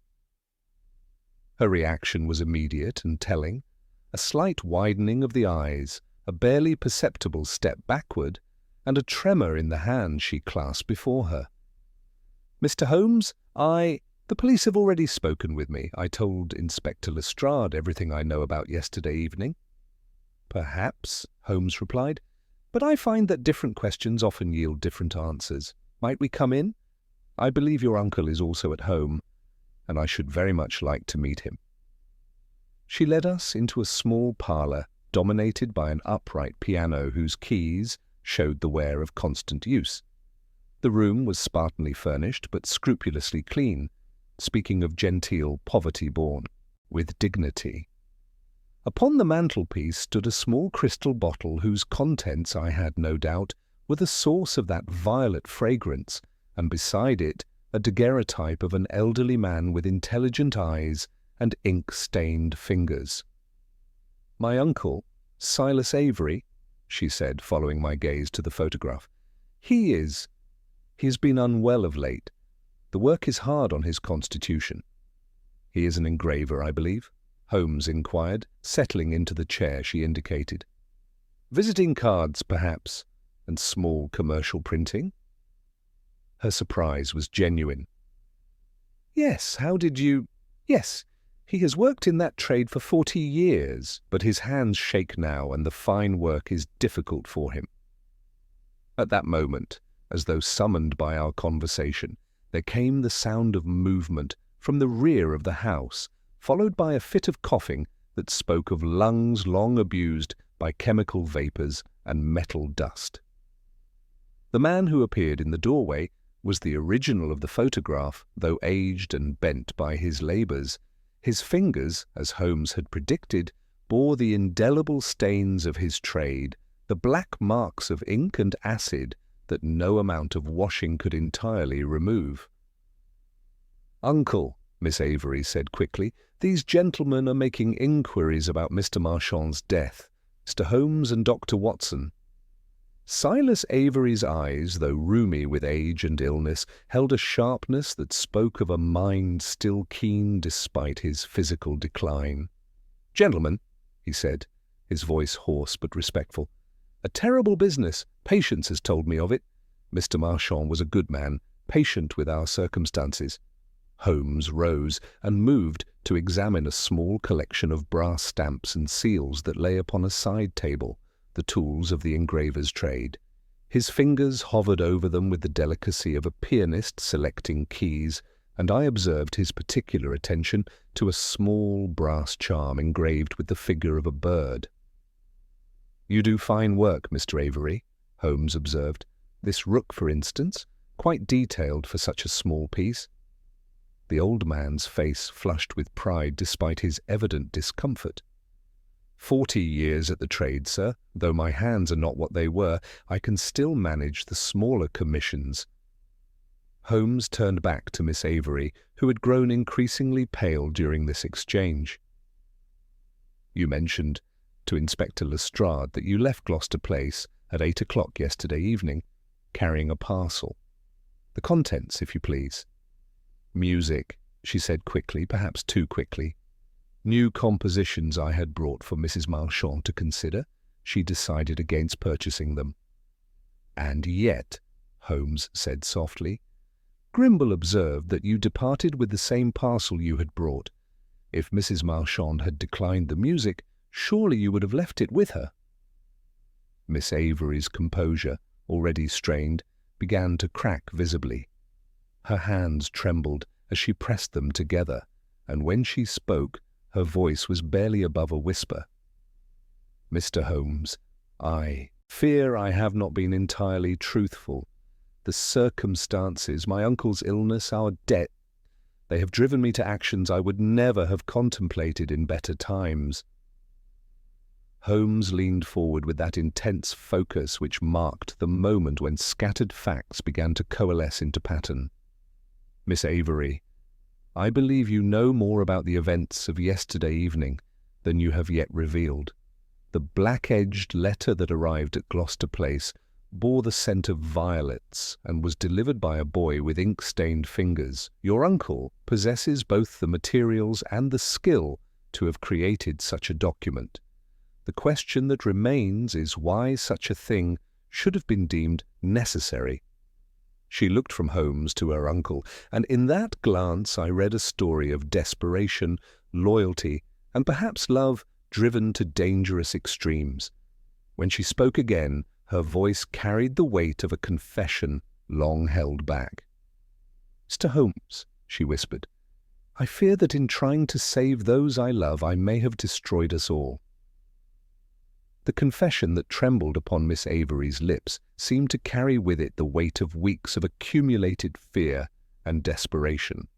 Her reaction was immediate and telling, a slight widening of the eyes, a barely perceptible step backward, and a tremor in the hand she clasped before her. "Mr. Holmes, the police have already spoken with me. I told Inspector Lestrade everything I know about yesterday evening." "Perhaps," Holmes replied, "but I find that different questions often yield different answers. Might we come in? I believe your uncle is also at home, and I should very much like to meet him." She led us into a small parlour dominated by an upright piano whose keys showed the wear of constant use. The room was spartanly furnished but scrupulously clean, speaking of genteel poverty born with dignity. Upon the mantelpiece stood a small crystal bottle whose contents, I had no doubt, were the source of that violet fragrance, and beside it a daguerreotype of an elderly man with intelligent eyes and ink-stained fingers. "My uncle, Silas Avery," she said, following my gaze to the photograph. He has been unwell of late. The work is hard on his constitution." "He is an engraver, I believe?" Holmes inquired, settling into the chair she indicated. "Visiting cards, perhaps, and small commercial printing?" Her surprise was genuine. Yes, how did you— Yes, he has worked in that trade for 40 years, but his hands shake now and the fine work is difficult for him. At that moment, as though summoned by our conversation, there came the sound of movement from the rear of the house, followed by a fit of coughing that spoke of lungs long abused by chemical vapours and metal dust. The man who appeared in the doorway was the original of the photograph, though aged and bent by his labours. His fingers, as Holmes had predicted, bore the indelible stains of his trade, the black marks of ink and acid that no amount of washing could entirely remove. "Uncle," Miss Avery said quickly, "these gentlemen are making inquiries about Mr. Marchand's death. Mr. Holmes and Dr. Watson." Silas Avery's eyes, though rheumy with age and illness, held a sharpness that spoke of a mind still keen despite his physical decline. "Gentlemen," he said, his voice hoarse but respectful, "a terrible business. Patience has told me of it. Mr. Marchand was a good man, patient with our circumstances." Holmes rose and moved to examine a small collection of brass stamps and seals that lay upon a side table, the tools of the engraver's trade. His fingers hovered over them with the delicacy of a pianist selecting keys, and I observed his particular attention to a small brass charm engraved with the figure of a bird. "You do fine work, Mr. Avery," Holmes observed. "This rook, for instance, quite detailed for such a small piece." The old man's face flushed with pride despite his evident discomfort. 40 years at the trade, sir. Though my hands are not what they were, I can still manage the smaller commissions." Holmes turned back to Miss Avery, who had grown increasingly pale during this exchange. "You mentioned to Inspector Lestrade that you left Gloucester Place at 8 o'clock yesterday evening, carrying a parcel. The contents, if you please." "Music," she said quickly, perhaps too quickly. "New compositions I had brought for Mrs. Marchand to consider. She decided against purchasing them." "And yet," Holmes said softly, "Grimble observed that you departed with the same parcel you had brought. If Mrs. Marchand had declined the music, surely you would have left it with her." Miss Avery's composure, already strained, began to crack visibly. Her hands trembled as she pressed them together, and when she spoke, her voice was barely above a whisper. "Mr. Holmes, I fear I have not been entirely truthful. The circumstances, my uncle's illness, our debt, they have driven me to actions I would never have contemplated in better times." Holmes leaned forward with that intense focus which marked the moment when scattered facts began to coalesce into pattern. "Miss Avery, I believe you know more about the events of yesterday evening than you have yet revealed. The black-edged letter that arrived at Gloucester Place bore the scent of violets and was delivered by a boy with ink-stained fingers. Your uncle possesses both the materials and the skill to have created such a document. The question that remains is why such a thing should have been deemed necessary." She looked from Holmes to her uncle, and in that glance I read a story of desperation, loyalty, and perhaps love driven to dangerous extremes. When she spoke again, her voice carried the weight of a confession long held back. "Mr. Holmes," she whispered, "I fear that in trying to save those I love, I may have destroyed us all." The confession that trembled upon Miss Avery's lips seemed to carry with it the weight of weeks of accumulated fear and desperation.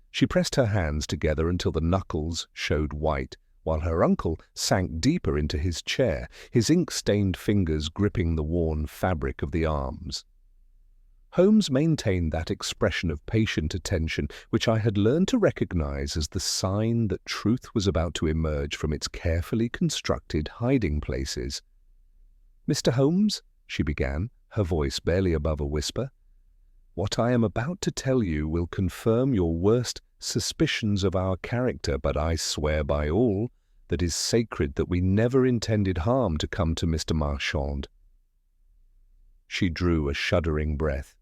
She pressed her hands together until the knuckles showed white, while her uncle sank deeper into his chair, his ink-stained fingers gripping the worn fabric of the arms. Holmes maintained that expression of patient attention which I had learned to recognize as the sign that truth was about to emerge from its carefully constructed hiding places. "Mr. Holmes," she began, her voice barely above a whisper, "what I am about to tell you will confirm your worst suspicions of our character, but I swear by all that is sacred that we never intended harm to come to Mr. Marchand." She drew a shuddering breath.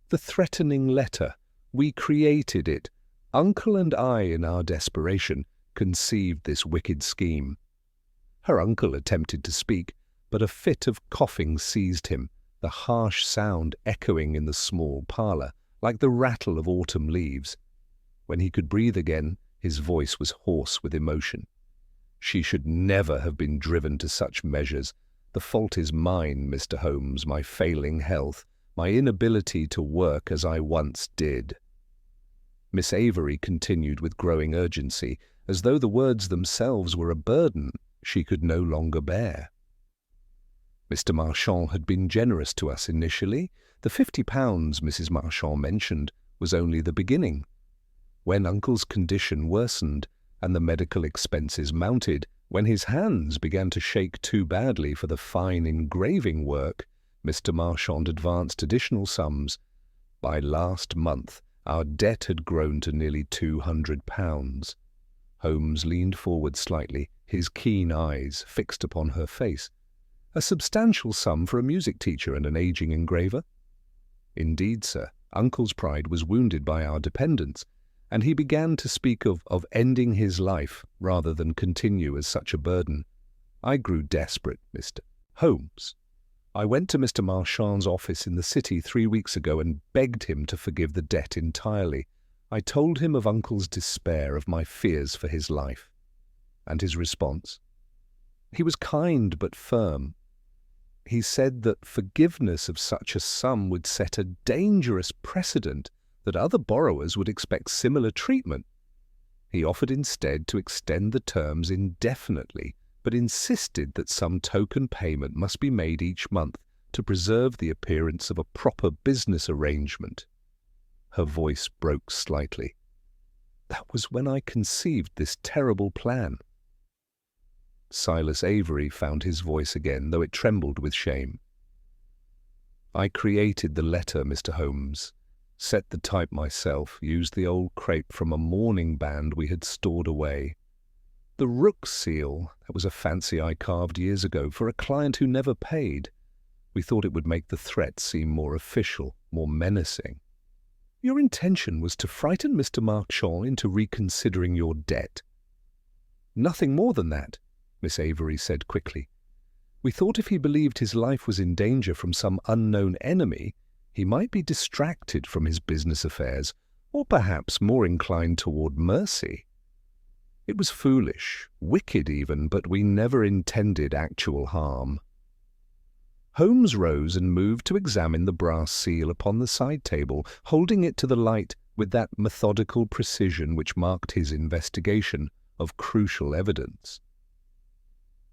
"The threatening letter, We created it. Uncle and I, in our desperation, conceived this wicked scheme." Her uncle attempted to speak, but a fit of coughing seized him, the harsh sound echoing in the small parlour, like the rattle of autumn leaves. When he could breathe again, his voice was hoarse with emotion. "She should never have been driven to such measures. The fault is mine, Mr. Holmes, my failing health, my inability to work as I once did." Miss Avery continued with growing urgency, as though the words themselves were a burden she could no longer bear. "Mr. Marchand had been generous to us initially. The £50 Mrs. Marchand mentioned was only the beginning. When Uncle's condition worsened and the medical expenses mounted, when his hands began to shake too badly for the fine engraving work, Mr. Marchand advanced additional sums. By last month, our debt had grown to nearly £200. Holmes leaned forward slightly, his keen eyes fixed upon her face. "A substantial sum for a music teacher and an aging engraver?" "Indeed, sir. Uncle's pride was wounded by our dependence, and he began to speak of ending his life rather than continue as such a burden. I grew desperate, Mr. Holmes. I went to Mr. Marchand's office in the city 3 weeks ago and begged him to forgive the debt entirely. I told him of Uncle's despair, of my fears for his life." "And his response?" "He was kind but firm. He said that forgiveness of such a sum would set a dangerous precedent, that other borrowers would expect similar treatment. He offered instead to extend the terms indefinitely, but insisted that some token payment must be made each month to preserve the appearance of a proper business arrangement." Her voice broke slightly. "That was when I conceived this terrible plan." Silas Avery found his voice again, though it trembled with shame. "I created the letter, Mr. Holmes, set the type myself, used the old crape from a mourning band we had stored away. The rook seal, that was a fancy I carved years ago for a client who never paid. We thought it would make the threat seem more official, more menacing." "Your intention was to frighten Mr. Marchand into reconsidering your debt?" "Nothing more than that," Miss Avery said quickly. "We thought if he believed his life was in danger from some unknown enemy, he might be distracted from his business affairs, or perhaps more inclined toward mercy. It was foolish, wicked even, but we never intended actual harm." Holmes rose and moved to examine the brass seal upon the side table, holding it to the light with that methodical precision which marked his investigation of crucial evidence.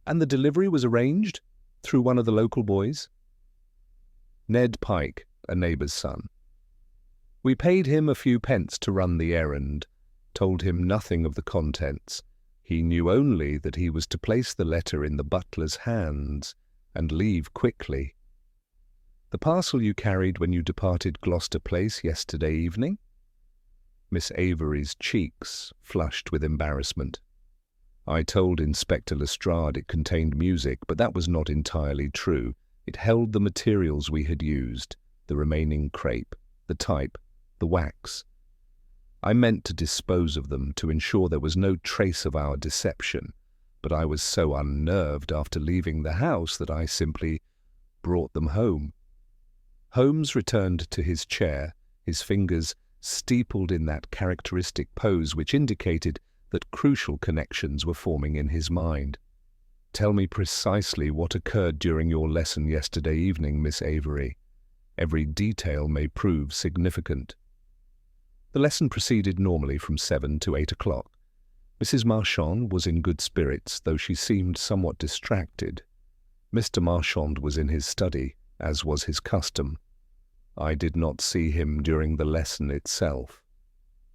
"And the delivery was arranged through one of the local boys?" "Ned Pike, a neighbour's son. We paid him a few pence to run the errand, told him nothing of the contents. He knew only that he was to place the letter in the butler's hands and leave quickly." "The parcel you carried when you departed Gloucester Place yesterday evening?" Miss Avery's cheeks flushed with embarrassment. "I told Inspector Lestrade it contained music, but that was not entirely true. It held the materials we had used, the remaining crape, the type, the wax. I meant to dispose of them to ensure there was no trace of our deception, but I was so unnerved after leaving the house that I simply brought them home." Holmes returned to his chair, his fingers steepled in that characteristic pose which indicated that crucial connections were forming in his mind. "Tell me precisely what occurred during your lesson yesterday evening, Miss Avery. Every detail may prove significant." The lesson proceeded normally from 7 to 8 o'clock. Mrs. Marchand was in good spirits, though she seemed somewhat distracted. Mr. Marchand was in his study, as was his custom. I did not see him during the lesson itself.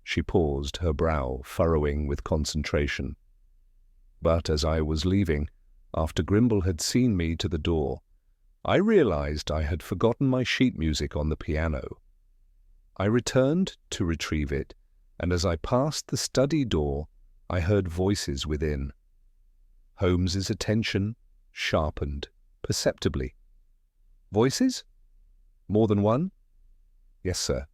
She paused, her brow furrowing with concentration. But as I was leaving, after Grimble had seen me to the door, I realized I had forgotten my sheet music on the piano. I returned to retrieve it, and as I passed the study door, I heard voices within. Holmes's attention sharpened perceptibly. "Voices? More than one?" "Yes, sir.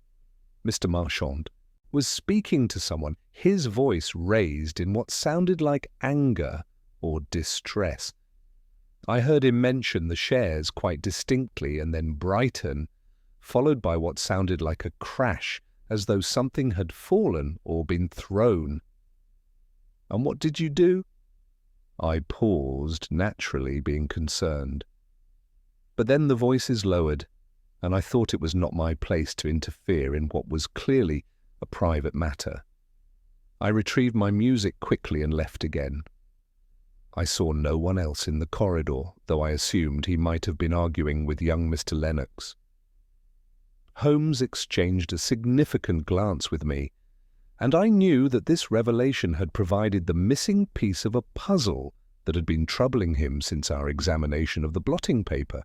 Mr. Marchand, was speaking to someone, his voice raised in what sounded like anger or distress. I heard him mention the shares quite distinctly and then Brighton, followed by what sounded like a crash, as though something had fallen or been thrown. "And what did you do?" I paused, naturally being concerned. But then the voices lowered, and I thought it was not my place to interfere in what was clearly a private matter. I retrieved my music quickly and left again. I saw no one else in the corridor, though I assumed he might have been arguing with young Mr. Lennox. Holmes exchanged a significant glance with me, and I knew that this revelation had provided the missing piece of a puzzle that had been troubling him since our examination of the blotting paper.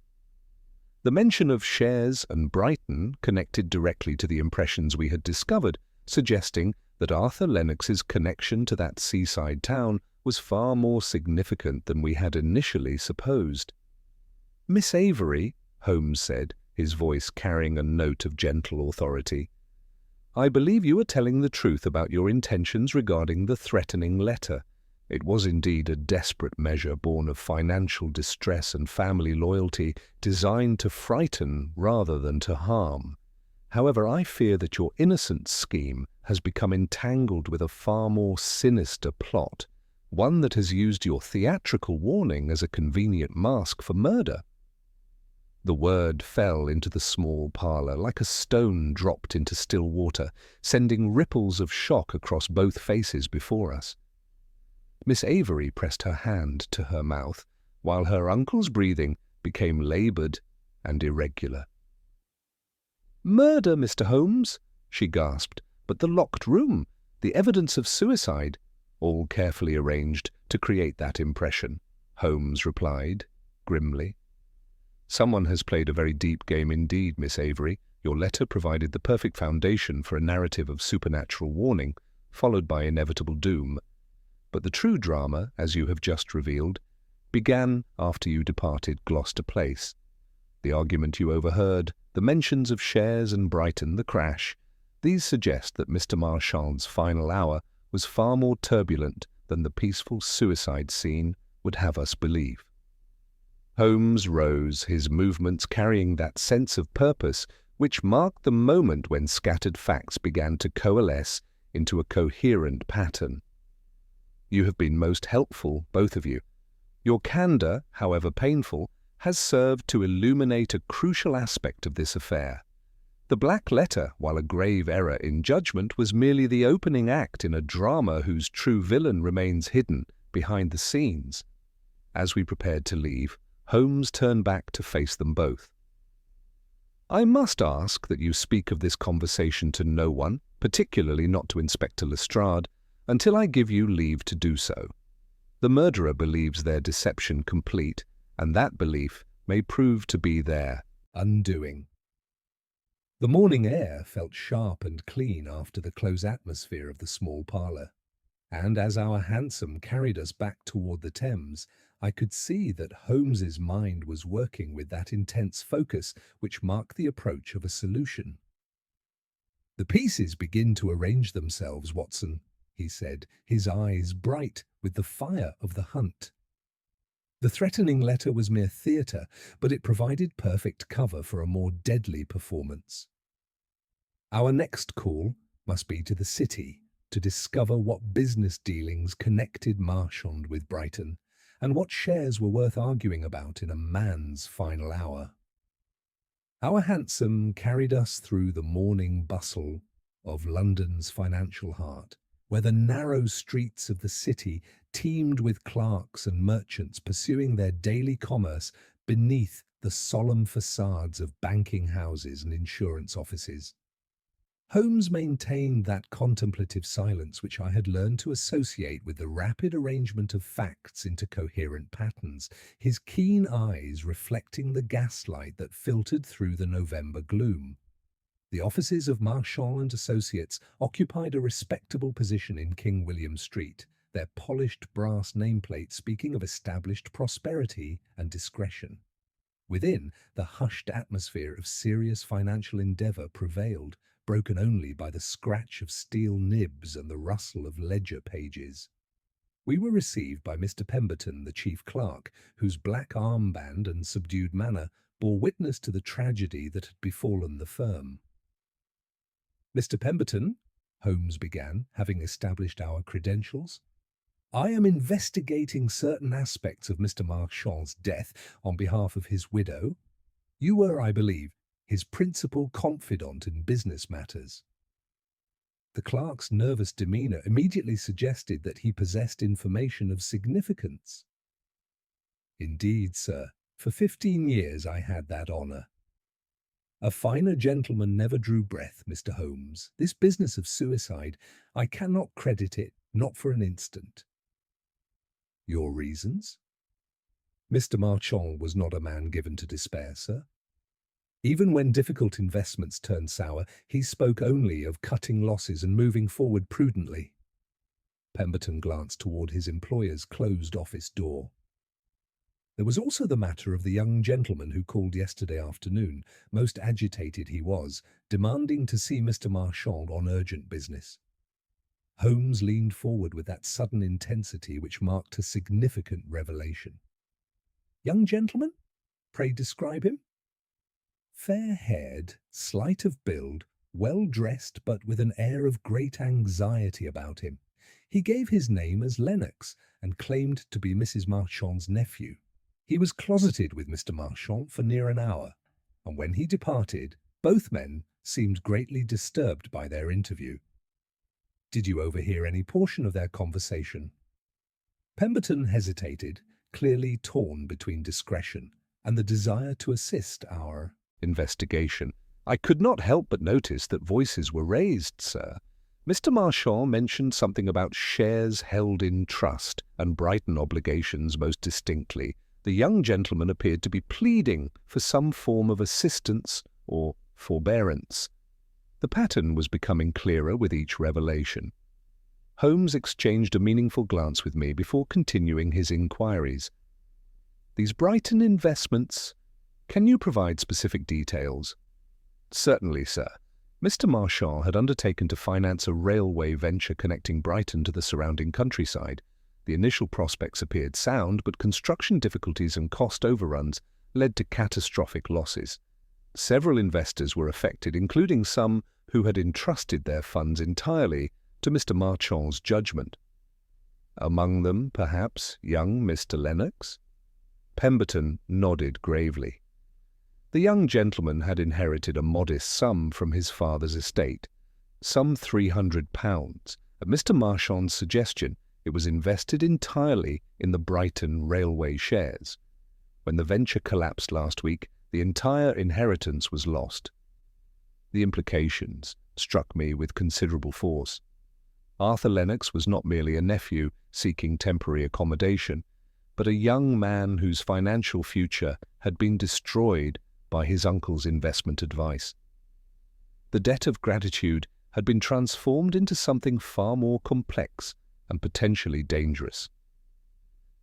The mention of shares and Brighton connected directly to the impressions we had discovered, suggesting that Arthur Lennox's connection to that seaside town was far more significant than we had initially supposed. "Miss Avery," Holmes said, his voice carrying a note of gentle authority, "I believe you are telling the truth about your intentions regarding the threatening letter. It was indeed a desperate measure born of financial distress and family loyalty, designed to frighten rather than to harm. However, I fear that your innocent scheme has become entangled with a far more sinister plot, one that has used your theatrical warning as a convenient mask for murder." The word fell into the small parlour like a stone dropped into still water, sending ripples of shock across both faces before us. Miss Avery pressed her hand to her mouth, while her uncle's breathing became laboured and irregular. "Murder, Mr. Holmes," she gasped, "but the locked room, the evidence of suicide, all carefully arranged to create that impression," Holmes replied, grimly. "Someone has played a very deep game indeed, Miss Avery. Your letter provided the perfect foundation for a narrative of supernatural warning, followed by inevitable doom. But the true drama, as you have just revealed, began after you departed Gloucester Place. The argument you overheard, the mentions of shares and Brighton, the crash, these suggest that Mr. Marchand's final hour was far more turbulent than the peaceful suicide scene would have us believe." Holmes rose, his movements carrying that sense of purpose which marked the moment when scattered facts began to coalesce into a coherent pattern. "You have been most helpful, both of you. Your candour, however painful, has served to illuminate a crucial aspect of this affair. The black letter, while a grave error in judgment, was merely the opening act in a drama whose true villain remains hidden behind the scenes." As we prepared to leave, Holmes turned back to face them both. "I must ask that you speak of this conversation to no one, particularly not to Inspector Lestrade, until I give you leave to do so. The murderer believes their deception complete, and that belief may prove to be their undoing." The morning air felt sharp and clean after the close atmosphere of the small parlour, and as our hansom carried us back toward the Thames, I could see that Holmes's mind was working with that intense focus which marked the approach of a solution. "The pieces begin to arrange themselves, Watson," he said, his eyes bright with the fire of the hunt. The threatening letter was mere theatre, but it provided perfect cover for a more deadly performance. Our next call must be to the city to discover what business dealings connected Marchand with Brighton, and what shares were worth arguing about in a man's final hour. Our hansom carried us through the morning bustle of London's financial heart, where the narrow streets of the city teemed with clerks and merchants pursuing their daily commerce beneath the solemn facades of banking houses and insurance offices. Holmes maintained that contemplative silence which I had learned to associate with the rapid arrangement of facts into coherent patterns, his keen eyes reflecting the gaslight that filtered through the November gloom. The offices of Marchand and Associates occupied a respectable position in King William Street, their polished brass nameplate speaking of established prosperity and discretion. Within, the hushed atmosphere of serious financial endeavour prevailed, broken only by the scratch of steel nibs and the rustle of ledger pages. We were received by Mr. Pemberton, the chief clerk, whose black armband and subdued manner bore witness to the tragedy that had befallen the firm. "Mr. Pemberton," Holmes began, having established our credentials, "I am investigating certain aspects of Mr. Marchand's death on behalf of his widow. You were, I believe, his principal confidant in business matters." The clerk's nervous demeanour immediately suggested that he possessed information of significance. "Indeed, sir, for 15 years I had that honour." "A finer gentleman never drew breath, Mr. Holmes. This business of suicide, I cannot credit it, not for an instant." "Your reasons?" "Mr. Marchand was not a man given to despair, sir. Even when difficult investments turned sour, he spoke only of cutting losses and moving forward prudently." Pemberton glanced toward his employer's closed office door. "There was also the matter of the young gentleman who called yesterday afternoon. Most agitated he was, demanding to see Mr. Marchand on urgent business." Holmes leaned forward with that sudden intensity which marked a significant revelation. "Young gentleman? Pray describe him." "Fair-haired, slight of build, well-dressed, but with an air of great anxiety about him. He gave his name as Lennox and claimed to be Mrs. Marchand's nephew. He was closeted with Mr. Marchand for near an hour, and when he departed, both men seemed greatly disturbed by their interview." "Did you overhear any portion of their conversation?" Pemberton hesitated, clearly torn between discretion and the desire to assist our investigation. "I could not help but notice that voices were raised, sir. Mr. Marchand mentioned something about shares held in trust and Brighton obligations most distinctly. The young gentleman appeared to be pleading for some form of assistance or forbearance. The pattern was becoming clearer with each revelation." Holmes exchanged a meaningful glance with me before continuing his inquiries. "These Brighton investments, can you provide specific details?" "Certainly, sir. Mr. Marchand had undertaken to finance a railway venture connecting Brighton to the surrounding countryside. The initial prospects appeared sound, but construction difficulties and cost overruns led to catastrophic losses. Several investors were affected, including some who had entrusted their funds entirely to Mr. Marchand's judgment." "Among them, perhaps, young Mr. Lennox?" Pemberton nodded gravely. The young gentleman had inherited a modest sum from his father's estate, some £300. At Mr. Marchand's suggestion, it was invested entirely in the Brighton railway shares. When the venture collapsed last week, the entire inheritance was lost. The implications struck me with considerable force. Arthur Lennox was not merely a nephew seeking temporary accommodation, but a young man whose financial future had been destroyed by his uncle's investment advice. The debt of gratitude had been transformed into something far more complex and potentially dangerous.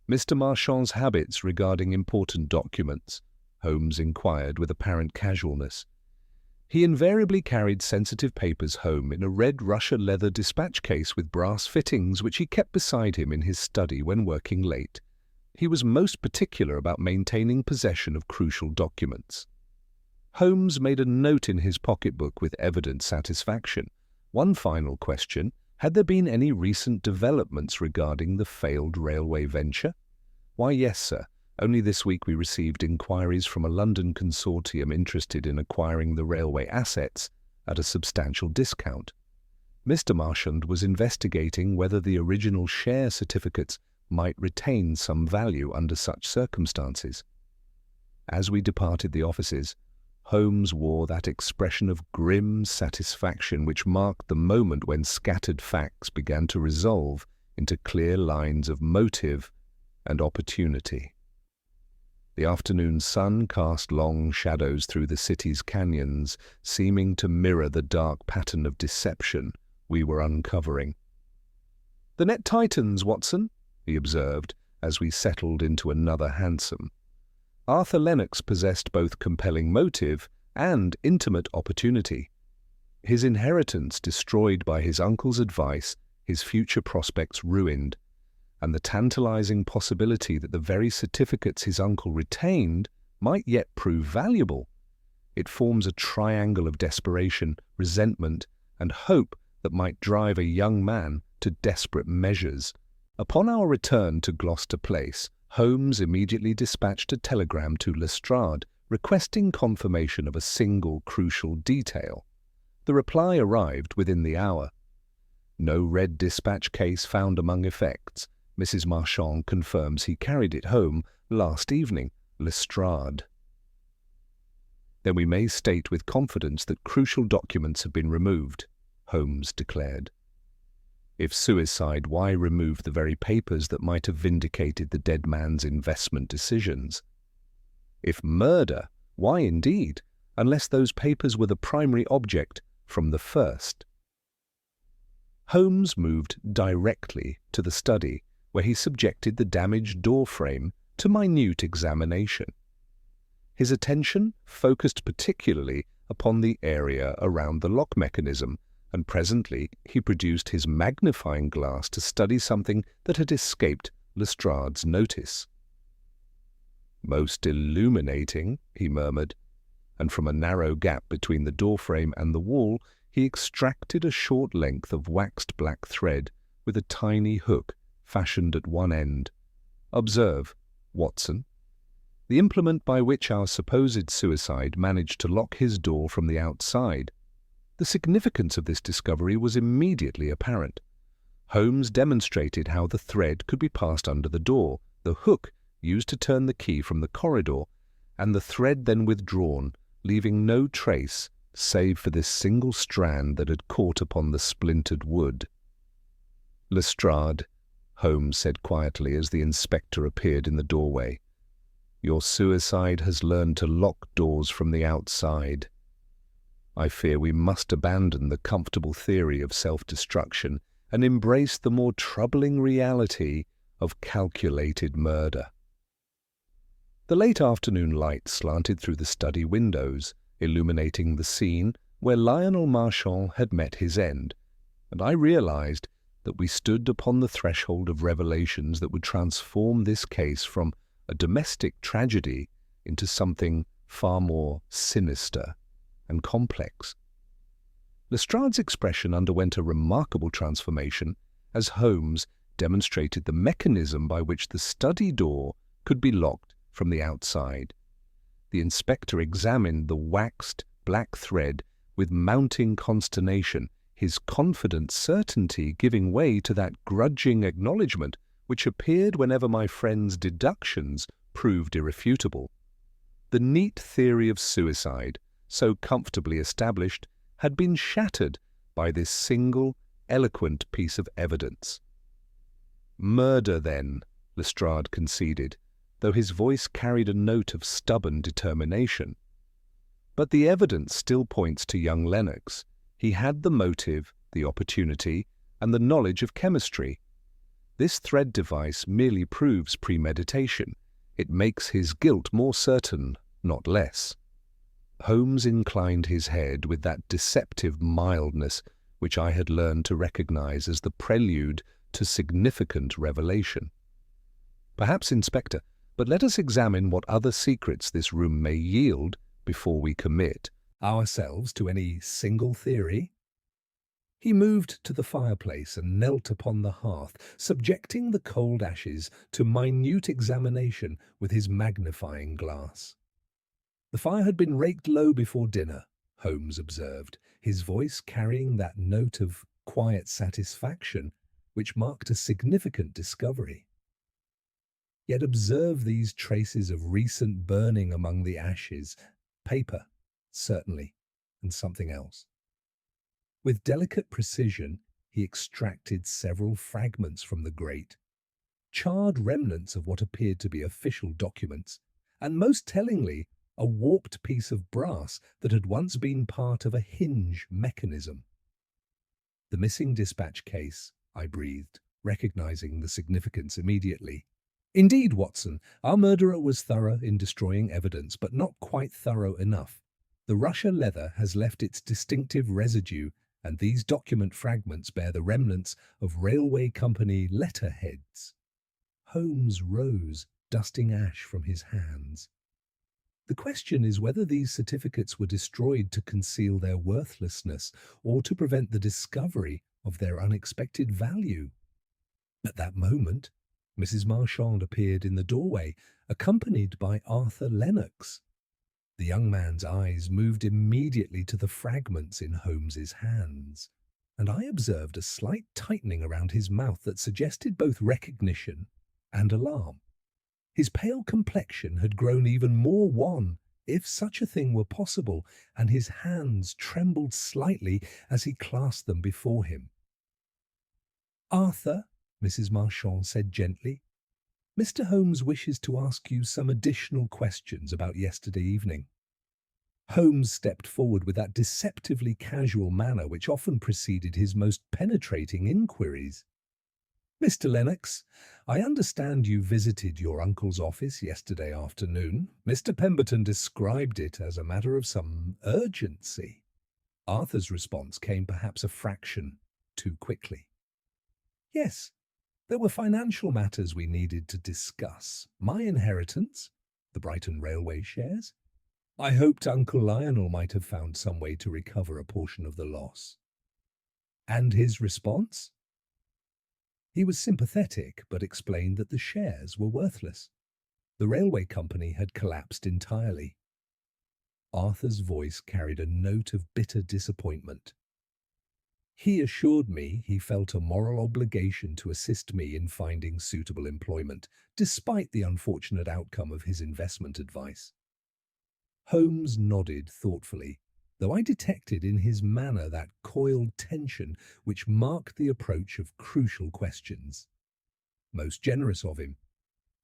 "Mr. Marchand's habits regarding important documents?" Holmes inquired with apparent casualness. "He invariably carried sensitive papers home in a red Russia leather dispatch case with brass fittings, which he kept beside him in his study when working late. He was most particular about maintaining possession of crucial documents." Holmes made a note in his pocketbook with evident satisfaction. One final question: had there been any recent developments regarding the failed railway venture? "Why, yes, sir. Only this week we received inquiries from a London consortium interested in acquiring the railway assets at a substantial discount. Mr. Marchand was investigating whether the original share certificates might retain some value under such circumstances." As we departed the offices, Holmes wore that expression of grim satisfaction which marked the moment when scattered facts began to resolve into clear lines of motive and opportunity. The afternoon sun cast long shadows through the city's canyons, seeming to mirror the dark pattern of deception we were uncovering. "The net tightens, Watson," he observed as we settled into another hansom. Arthur Lennox possessed both compelling motive and intimate opportunity. His inheritance destroyed by his uncle's advice, his future prospects ruined, and the tantalizing possibility that the very certificates his uncle retained might yet prove valuable. It forms a triangle of desperation, resentment, and hope that might drive a young man to desperate measures. Upon our return to Gloucester Place, Holmes immediately dispatched a telegram to Lestrade requesting confirmation of a single crucial detail. The reply arrived within the hour. No red dispatch case found among effects. Mrs. Marchand confirms he carried it home last evening. Lestrade. Then we may state with confidence that crucial documents have been removed, Holmes declared. If suicide, why remove the very papers that might have vindicated the dead man's investment decisions? If murder, why indeed, unless those papers were the primary object from the first? Holmes moved directly to the study, where he subjected the damaged door frame to minute examination. His attention focused particularly upon the area around the lock mechanism, and presently he produced his magnifying glass to study something that had escaped Lestrade's notice. "Most illuminating," he murmured, and from a narrow gap between the doorframe and the wall he extracted a short length of waxed black thread with a tiny hook fashioned at one end. "Observe, Watson, the implement by which our supposed suicide managed to lock his door from the outside." The significance of this discovery was immediately apparent. Holmes demonstrated how the thread could be passed under the door, the hook used to turn the key from the corridor, and the thread then withdrawn, leaving no trace save for this single strand that had caught upon the splintered wood. "Lestrade," Holmes said quietly as the inspector appeared in the doorway, "your suicide has learned to lock doors from the outside. I fear we must abandon the comfortable theory of self-destruction and embrace the more troubling reality of calculated murder." The late afternoon light slanted through the study windows, illuminating the scene where Lionel Marchand had met his end, and I realized that we stood upon the threshold of revelations that would transform this case from a domestic tragedy into something far more sinister and complex. Lestrade's expression underwent a remarkable transformation as Holmes demonstrated the mechanism by which the study door could be locked from the outside. The inspector examined the waxed black thread with mounting consternation, his confident certainty giving way to that grudging acknowledgment which appeared whenever my friend's deductions proved irrefutable. The neat theory of suicide, so comfortably established, had been shattered by this single, eloquent piece of evidence. "Murder, then," Lestrade conceded, though his voice carried a note of stubborn determination. "But the evidence still points to young Lennox. He had the motive, the opportunity, and the knowledge of chemistry. This thread device merely proves premeditation. It makes his guilt more certain, not less." Holmes inclined his head with that deceptive mildness which I had learned to recognize as the prelude to significant revelation. "Perhaps, Inspector, but let us examine what other secrets this room may yield before we commit ourselves to any single theory." He moved to the fireplace and knelt upon the hearth, subjecting the cold ashes to minute examination with his magnifying glass. "The fire had been raked low before dinner," Holmes observed, his voice carrying that note of quiet satisfaction which marked a significant discovery. "Yet observe these traces of recent burning among the ashes. Paper, certainly, and something else." With delicate precision, he extracted several fragments from the grate, charred remnants of what appeared to be official documents, and most tellingly, a warped piece of brass that had once been part of a hinge mechanism. "The missing dispatch case," I breathed, recognizing the significance immediately. "Indeed, Watson, our murderer was thorough in destroying evidence, but not quite thorough enough. The Russia leather has left its distinctive residue, and these document fragments bear the remnants of railway company letterheads. Holmes rose, dusting ash from his hands. The question is whether these certificates were destroyed to conceal their worthlessness or to prevent the discovery of their unexpected value. At that moment, Mrs. Marchand appeared in the doorway, accompanied by Arthur Lennox. The young man's eyes moved immediately to the fragments in Holmes's hands, and I observed a slight tightening around his mouth that suggested both recognition and alarm. His pale complexion had grown even more wan, if such a thing were possible, and his hands trembled slightly as he clasped them before him. "Arthur," Mrs. Marchand said gently, "Mr. Holmes wishes to ask you some additional questions about yesterday evening." Holmes stepped forward with that deceptively casual manner which often preceded his most penetrating inquiries. "Mr. Lennox, I understand you visited your uncle's office yesterday afternoon. Mr. Pemberton described it as a matter of some urgency." Arthur's response came perhaps a fraction too quickly. "Yes, there were financial matters we needed to discuss. My inheritance, the Brighton Railway shares. I hoped Uncle Lionel might have found some way to recover a portion of the loss." "And his response?" "He was sympathetic, but explained that the shares were worthless. The railway company had collapsed entirely." Arthur's voice carried a note of bitter disappointment. "He assured me he felt a moral obligation to assist me in finding suitable employment, despite the unfortunate outcome of his investment advice." Holmes nodded thoughtfully, though I detected in his manner that coiled tension which marked the approach of crucial questions. "Most generous of him.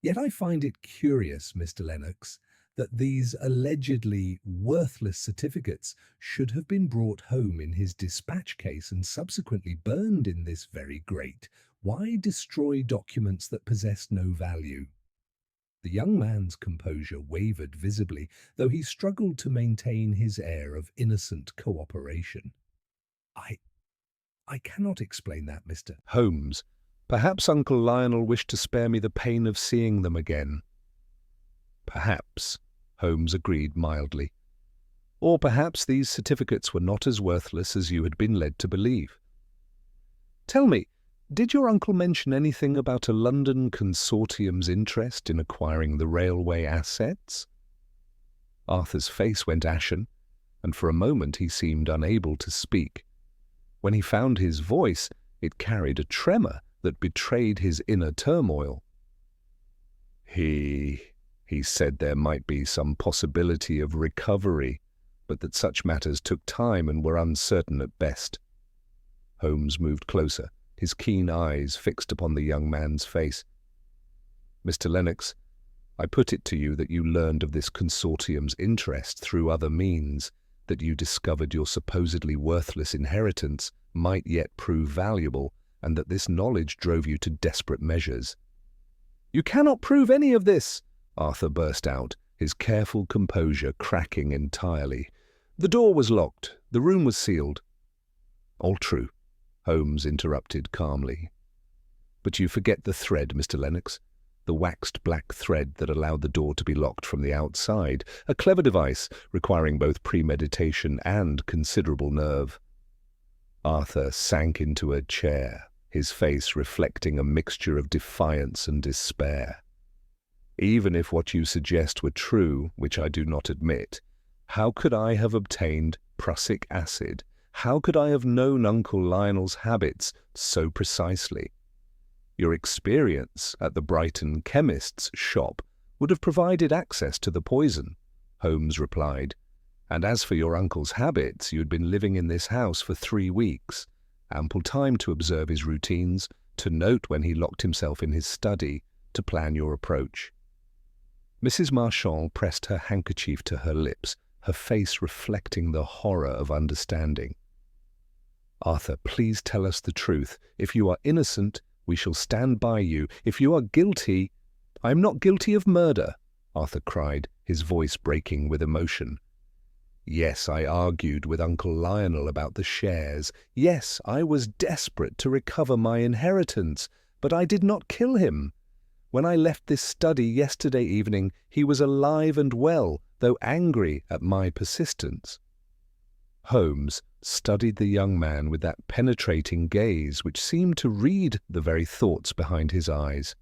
Yet I find it curious, Mr. Lennox, that these allegedly worthless certificates should have been brought home in his dispatch case and subsequently burned in this very grate. Why destroy documents that possess no value?" The young man's composure wavered visibly, though he struggled to maintain his air of innocent cooperation. I cannot explain that, Mr. Holmes, perhaps Uncle Lionel wished to spare me the pain of seeing them again. Perhaps, Holmes agreed mildly. Or perhaps these certificates were not as worthless as you had been led to believe. Tell me, did your uncle mention anything about a London consortium's interest in acquiring the railway assets? Arthur's face went ashen, and for a moment he seemed unable to speak. When he found his voice, it carried a tremor that betrayed his inner turmoil. He said there might be some possibility of recovery, but that such matters took time and were uncertain at best. Holmes moved closer, his keen eyes fixed upon the young man's face. "Mr. Lennox, I put it to you that you learned of this consortium's interest through other means, that you discovered your supposedly worthless inheritance might yet prove valuable, and that this knowledge drove you to desperate measures." "You cannot prove any of this!" Arthur burst out, his careful composure cracking entirely. "The door was locked, the room was sealed." "All true," Holmes interrupted calmly. "But you forget the thread, Mr. Lennox, the waxed black thread that allowed the door to be locked from the outside, a clever device requiring both premeditation and considerable nerve." Arthur sank into a chair, his face reflecting a mixture of defiance and despair. "Even if what you suggest were true, which I do not admit, how could I have obtained prussic acid? How could I have known Uncle Lionel's habits so precisely? Your experience at the Brighton chemist's shop would have provided access to the poison," Holmes replied. "And as for your uncle's habits, you had been living in this house for 3 weeks, ample time to observe his routines, to note when he locked himself in his study, to plan your approach." Mrs. Marchand pressed her handkerchief to her lips, her face reflecting the horror of understanding. "Arthur, please tell us the truth. If you are innocent, we shall stand by you. If you are guilty—" "I am not guilty of murder," Arthur cried, his voice breaking with emotion. Yes, I argued with Uncle Lionel about the shares. Yes, I was desperate to recover my inheritance, but I did not kill him. When I left this study yesterday evening, he was alive and well, though angry at my persistence. Holmes studied the young man with that penetrating gaze which seemed to read the very thoughts behind his eyes.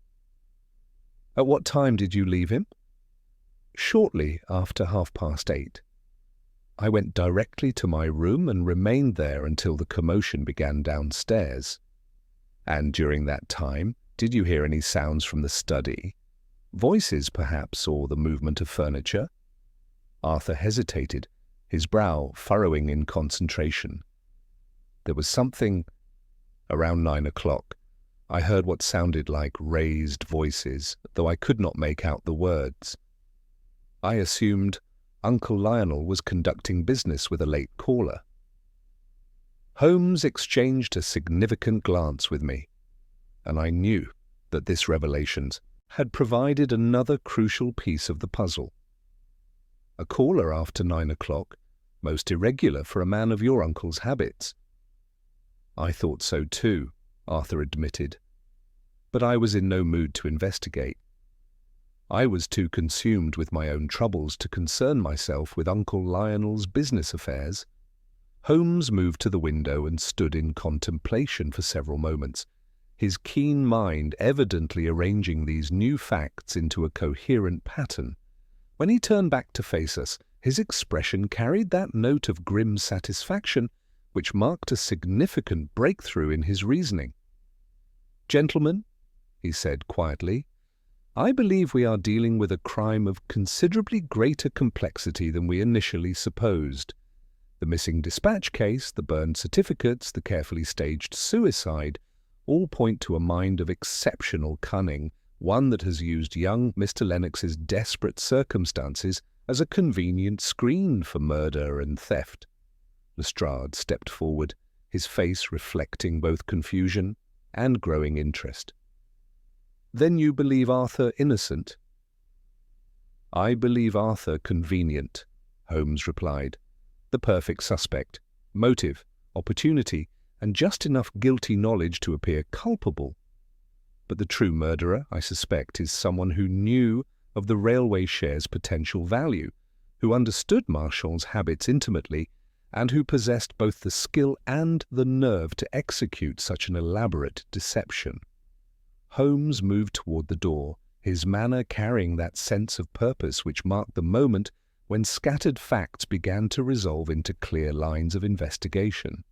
At what time did you leave him? Shortly after 8:30. I went directly to my room and remained there until the commotion began downstairs. And during that time, did you hear any sounds from the study? Voices, perhaps, or the movement of furniture? Arthur hesitated, his brow furrowing in concentration. There was something. Around 9 o'clock, I heard what sounded like raised voices, though I could not make out the words. I assumed Uncle Lionel was conducting business with a late caller. Holmes exchanged a significant glance with me, and I knew that this revelation had provided another crucial piece of the puzzle. A caller after 9 o'clock, most irregular for a man of your uncle's habits. I thought so too, Arthur admitted, but I was in no mood to investigate. I was too consumed with my own troubles to concern myself with Uncle Lionel's business affairs. Holmes moved to the window and stood in contemplation for several moments, his keen mind evidently arranging these new facts into a coherent pattern. When he turned back to face us, his expression carried that note of grim satisfaction which marked a significant breakthrough in his reasoning. "Gentlemen," he said quietly, "I believe we are dealing with a crime of considerably greater complexity than we initially supposed. The missing dispatch case, the burned certificates, the carefully staged suicide, all point to a mind of exceptional cunning, one that has used young Mr. Lennox's desperate circumstances as a convenient screen for murder and theft." Lestrade stepped forward, his face reflecting both confusion and growing interest. "Then you believe Arthur innocent?" "I believe Arthur convenient," Holmes replied. "The perfect suspect, motive, opportunity, and just enough guilty knowledge to appear culpable. But the true murderer, I suspect, is someone who knew of the railway share's potential value, who understood Marchand's habits intimately, and who possessed both the skill and the nerve to execute such an elaborate deception." Holmes moved toward the door, his manner carrying that sense of purpose which marked the moment when scattered facts began to resolve into clear lines of investigation.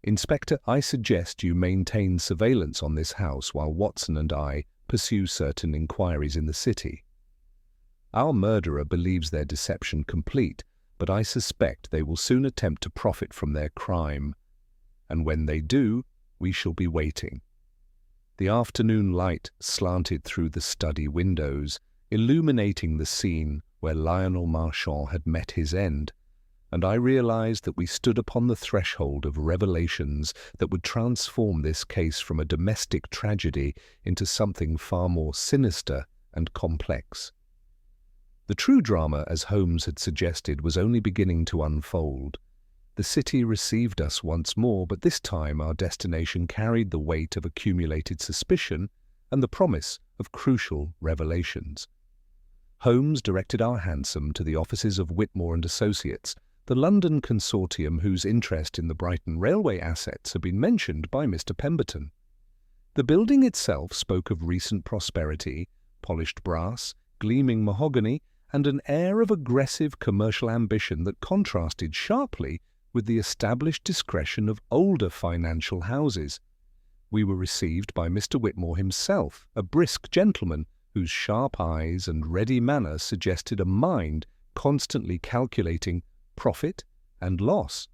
"Inspector, I suggest you maintain surveillance on this house while Watson and I pursue certain inquiries in the city. Our murderer believes their deception complete, but I suspect they will soon attempt to profit from their crime, and when they do, we shall be waiting." The afternoon light slanted through the study windows, illuminating the scene where Lionel Marchand had met his end, and I realized that we stood upon the threshold of revelations that would transform this case from a domestic tragedy into something far more sinister and complex. The true drama, as Holmes had suggested, was only beginning to unfold. The city received us once more, but this time our destination carried the weight of accumulated suspicion and the promise of crucial revelations. Holmes directed our hansom to the offices of Whitmore and Associates, the London consortium whose interest in the Brighton railway assets had been mentioned by Mr. Pemberton. The building itself spoke of recent prosperity, polished brass, gleaming mahogany, and an air of aggressive commercial ambition that contrasted sharply with the established discretion of older financial houses. We were received by Mr. Whitmore himself, a brisk gentleman whose sharp eyes and ready manner suggested a mind constantly calculating profit and loss.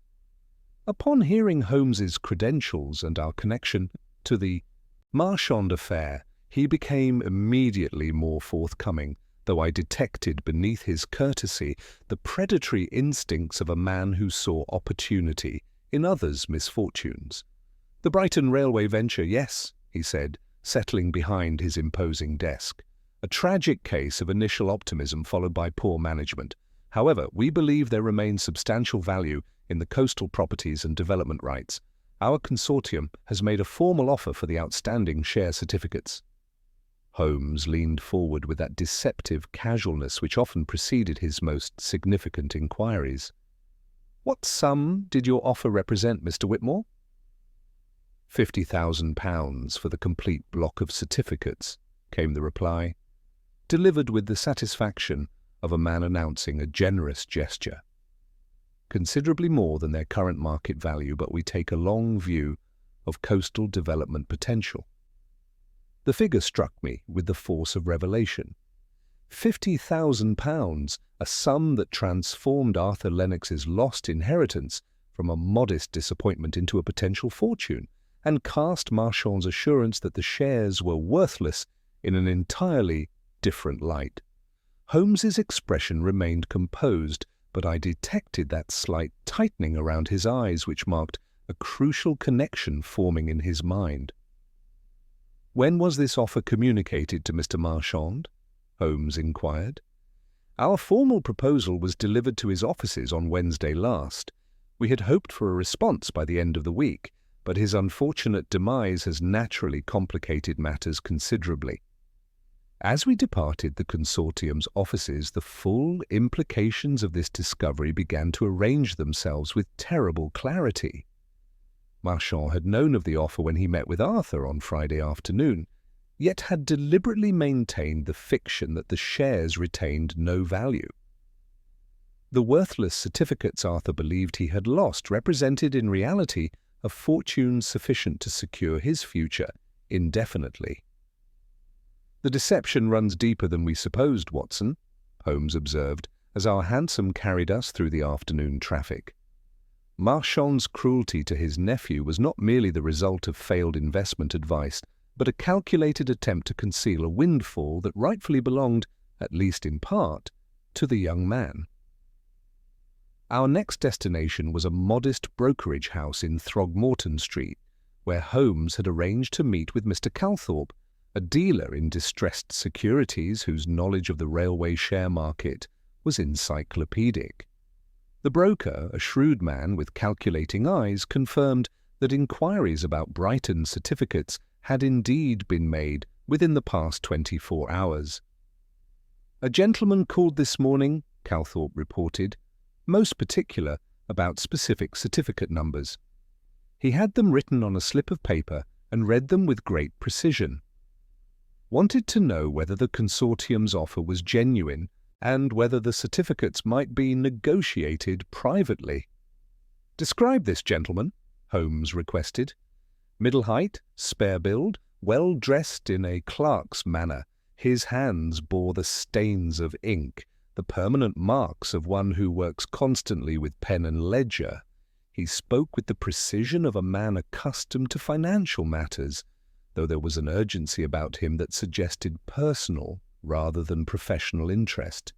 Upon hearing Holmes's credentials and our connection to the Marchand affair, he became immediately more forthcoming, though I detected beneath his courtesy the predatory instincts of a man who saw opportunity in others' misfortunes. "The Brighton Railway venture, yes," he said, settling behind his imposing desk. "A tragic case of initial optimism followed by poor management. However, we believe there remains substantial value in the coastal properties and development rights. Our consortium has made a formal offer for the outstanding share certificates." Holmes leaned forward with that deceptive casualness which often preceded his most significant inquiries. "What sum did your offer represent, Mr. Whitmore?" £50,000 for the complete block of certificates, came the reply, delivered with the satisfaction of a man announcing a generous gesture. "Considerably more than their current market value, but we take a long view of coastal development potential." The figure struck me with the force of revelation. £50,000, a sum that transformed Arthur Lennox's lost inheritance from a modest disappointment into a potential fortune, and cast Marchand's assurance that the shares were worthless in an entirely different light. Holmes's expression remained composed, but I detected that slight tightening around his eyes which marked a crucial connection forming in his mind. "When was this offer communicated to Mr. Marchand?" Holmes inquired. "Our formal proposal was delivered to his offices on Wednesday last. We had hoped for a response by the end of the week, but his unfortunate demise has naturally complicated matters considerably." As we departed the consortium's offices, the full implications of this discovery began to arrange themselves with terrible clarity. Marchand had known of the offer when he met with Arthur on Friday afternoon, yet had deliberately maintained the fiction that the shares retained no value. The worthless certificates Arthur believed he had lost represented in reality a fortune sufficient to secure his future indefinitely. "The deception runs deeper than we supposed, Watson," Holmes observed, as our hansom carried us through the afternoon traffic. "Marchand's cruelty to his nephew was not merely the result of failed investment advice, but a calculated attempt to conceal a windfall that rightfully belonged, at least in part, to the young man." Our next destination was a modest brokerage house in Throgmorton Street, where Holmes had arranged to meet with Mr. Calthorpe, a dealer in distressed securities whose knowledge of the railway share market was encyclopedic. The broker, a shrewd man with calculating eyes, confirmed that inquiries about Brighton certificates had indeed been made within the past 24 hours. "A gentleman called this morning," Calthorpe reported, "most particular about specific certificate numbers. He had them written on a slip of paper and read them with great precision. Wanted to know whether the consortium's offer was genuine and whether the certificates might be negotiated privately." "Describe this gentleman," Holmes requested. "Middle height, spare build, well dressed in a clerk's manner. His hands bore the stains of ink, the permanent marks of one who works constantly with pen and ledger. He spoke with the precision of a man accustomed to financial matters, though there was an urgency about him that suggested personal rather than professional interest."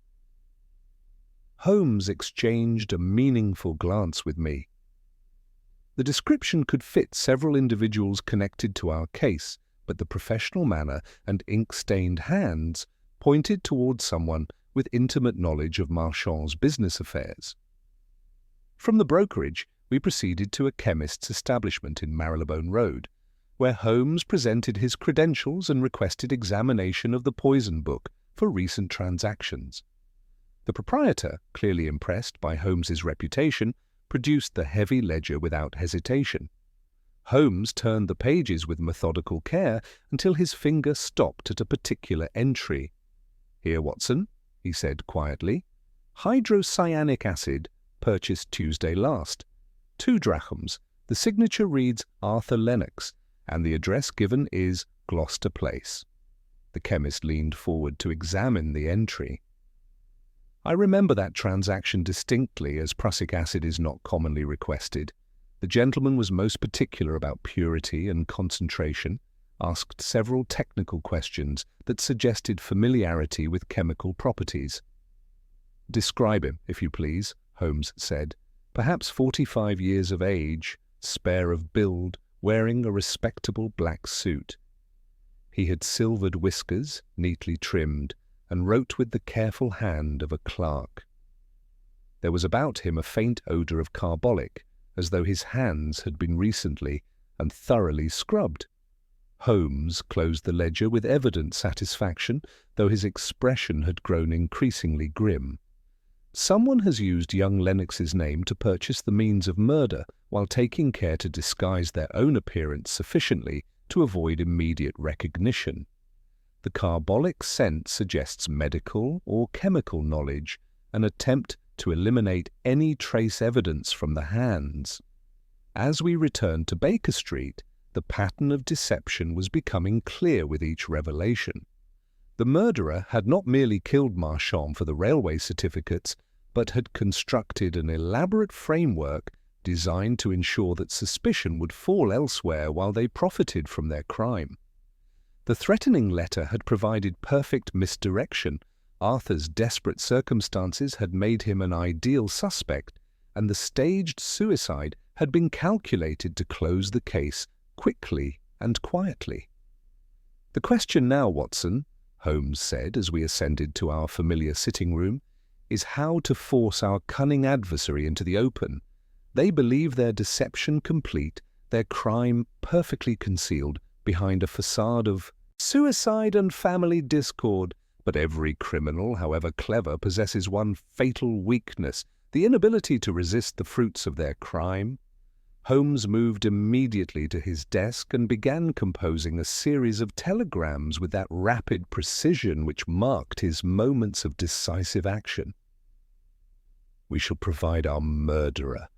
Holmes exchanged a meaningful glance with me. The description could fit several individuals connected to our case, but the professional manner and ink-stained hands pointed towards someone with intimate knowledge of Marchand's business affairs. From the brokerage, we proceeded to a chemist's establishment in Marylebone Road, where Holmes presented his credentials and requested examination of the poison book for recent transactions. The proprietor, clearly impressed by Holmes's reputation, produced the heavy ledger without hesitation. Holmes turned the pages with methodical care until his finger stopped at a particular entry. "Here, Watson," he said quietly. "Hydrocyanic acid, purchased Tuesday last. 2 drachms. The signature reads Arthur Lennox, and the address given is Gloucester Place." The chemist leaned forward to examine the entry. "I remember that transaction distinctly, as prussic acid is not commonly requested. The gentleman was most particular about purity and concentration, asked several technical questions that suggested familiarity with chemical properties." "Describe him, if you please," Holmes said. "Perhaps 45 years of age, spare of build, wearing a respectable black suit. He had silvered whiskers, neatly trimmed, and wrote with the careful hand of a clerk." There was about him a faint odour of carbolic, as though his hands had been recently and thoroughly scrubbed. Holmes closed the ledger with evident satisfaction, though his expression had grown increasingly grim. Someone has used young Lennox's name to purchase the means of murder while taking care to disguise their own appearance sufficiently to avoid immediate recognition. The carbolic scent suggests medical or chemical knowledge, an attempt to eliminate any trace evidence from the hands. As we returned to Baker Street, the pattern of deception was becoming clear with each revelation. The murderer had not merely killed Marchand for the railway certificates, but had constructed an elaborate framework designed to ensure that suspicion would fall elsewhere while they profited from their crime. The threatening letter had provided perfect misdirection. Arthur's desperate circumstances had made him an ideal suspect, and the staged suicide had been calculated to close the case quickly and quietly. "The question now, Watson," Holmes said as we ascended to our familiar sitting room, "is how to force our cunning adversary into the open. They believe their deception complete, their crime perfectly concealed behind a facade of suicide and family discord. But every criminal, however clever, possesses one fatal weakness, the inability to resist the fruits of their crime." Holmes moved immediately to his desk and began composing a series of telegrams with that rapid precision which marked his moments of decisive action. "We shall provide our murderer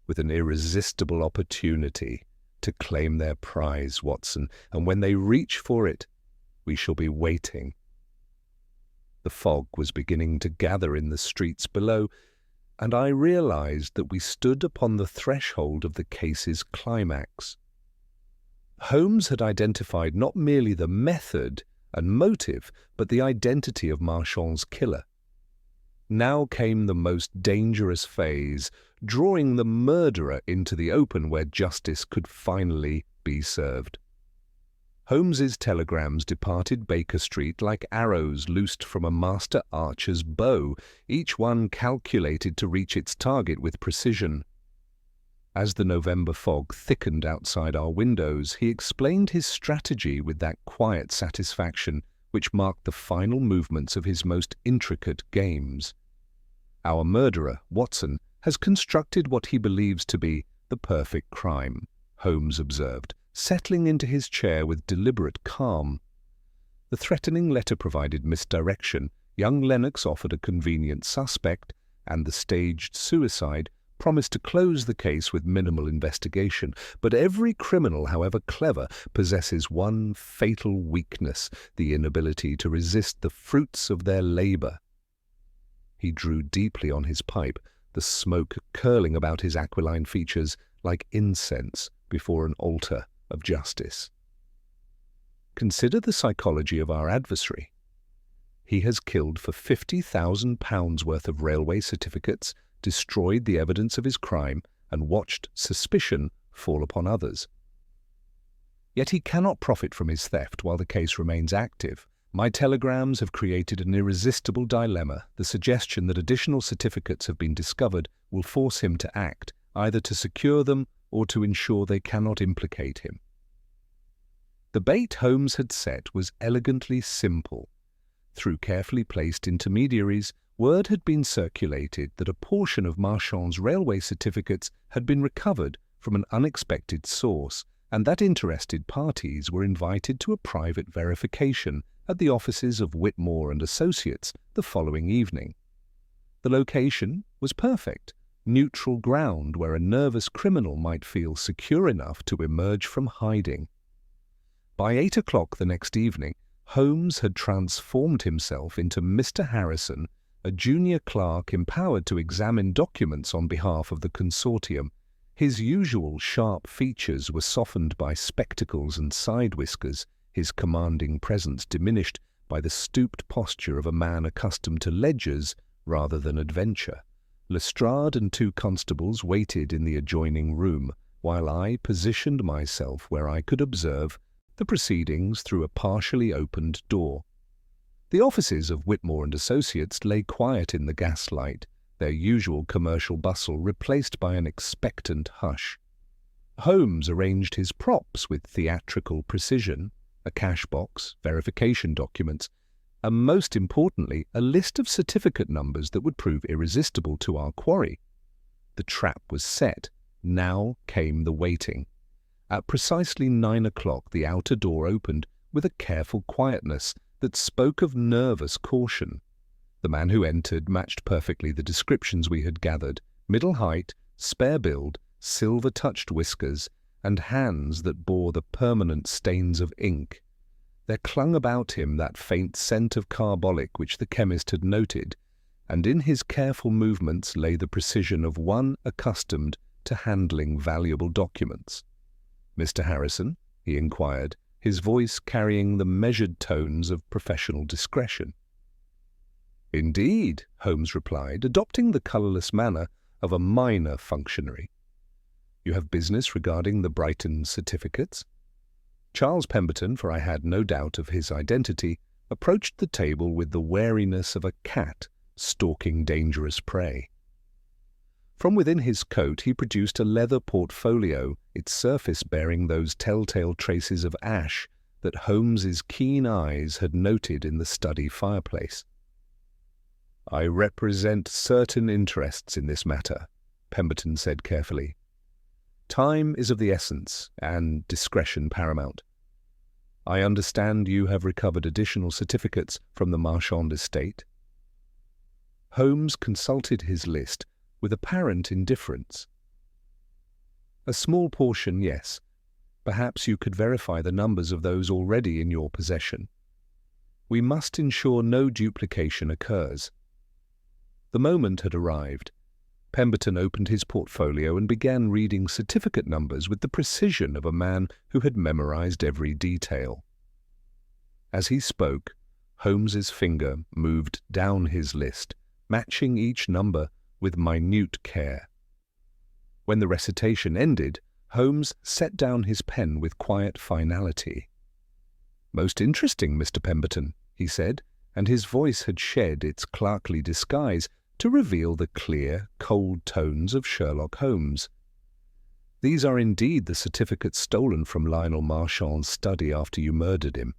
with an irresistible opportunity to claim their prize, Watson, and when they reach for it, we shall be waiting." The fog was beginning to gather in the streets below, and I realized that we stood upon the threshold of the case's climax. Holmes had identified not merely the method and motive, but the identity of Marchand's killer. Now came the most dangerous phase, drawing the murderer into the open where justice could finally be served. Holmes's telegrams departed Baker Street like arrows loosed from a master archer's bow, each one calculated to reach its target with precision. As the November fog thickened outside our windows, he explained his strategy with that quiet satisfaction which marked the final movements of his most intricate games. "Our murderer, Watson, has constructed what he believes to be the perfect crime," Holmes observed, settling into his chair with deliberate calm. The threatening letter provided misdirection, young Lennox offered a convenient suspect, and the staged suicide promised to close the case with minimal investigation. But every criminal, however clever, possesses one fatal weakness, the inability to resist the fruits of their labor. He drew deeply on his pipe, the smoke curling about his aquiline features like incense before an altar of justice. "Consider the psychology of our adversary. He has killed for £50,000 worth of railway certificates, destroyed the evidence of his crime, and watched suspicion fall upon others. Yet he cannot profit from his theft while the case remains active. My telegrams have created an irresistible dilemma. The suggestion that additional certificates have been discovered will force him to act, either to secure them or to ensure they cannot implicate him." The bait Holmes had set was elegantly simple. Through carefully placed intermediaries, word had been circulated that a portion of Marchand's railway certificates had been recovered from an unexpected source, and that interested parties were invited to a private verification at the offices of Whitmore and Associates the following evening. The location was perfect, neutral ground where a nervous criminal might feel secure enough to emerge from hiding. By 8 o'clock the next evening, Holmes had transformed himself into Mr. Harrison, a junior clerk empowered to examine documents on behalf of the consortium. His usual sharp features were softened by spectacles and side whiskers, his commanding presence diminished by the stooped posture of a man accustomed to ledgers rather than adventure. Lestrade and 2 constables waited in the adjoining room, while I positioned myself where I could observe the proceedings through a partially opened door. The offices of Whitmore and Associates lay quiet in the gaslight, their usual commercial bustle replaced by an expectant hush. Holmes arranged his props with theatrical precision, a cash box, verification documents, and most importantly, a list of certificate numbers that would prove irresistible to our quarry. The trap was set. Now came the waiting. At precisely 9 o'clock, the outer door opened with a careful quietness that spoke of nervous caution. The man who entered matched perfectly the descriptions we had gathered: middle height, spare build, silver-touched whiskers, and hands that bore the permanent stains of ink. There clung about him that faint scent of carbolic which the chemist had noted, and in his careful movements lay the precision of one accustomed to handling valuable documents. "Mr. Harrison?" he inquired, his voice carrying the measured tones of professional discretion. "Indeed," Holmes replied, adopting the colourless manner of a minor functionary. "You have business regarding the Brighton certificates?" Charles Pemberton, for I had no doubt of his identity, approached the table with the wariness of a cat stalking dangerous prey. From within his coat he produced a leather portfolio, its surface bearing those telltale traces of ash that Holmes's keen eyes had noted in the study fireplace. "I represent certain interests in this matter," Pemberton said carefully. "Time is of the essence, and discretion paramount. I understand you have recovered additional certificates from the Marchand estate." Holmes consulted his list with apparent indifference. "A small portion, yes. Perhaps you could verify the numbers of those already in your possession. We must ensure no duplication occurs." The moment had arrived. Pemberton opened his portfolio and began reading certificate numbers with the precision of a man who had memorized every detail. As he spoke, Holmes's finger moved down his list, matching each number with minute care. When the recitation ended, Holmes set down his pen with quiet finality. "Most interesting, Mr. Pemberton," he said, and his voice had shed its clerkly disguise to reveal the clear, cold tones of Sherlock Holmes. "These are indeed the certificates stolen from Lionel Marchand's study after you murdered him."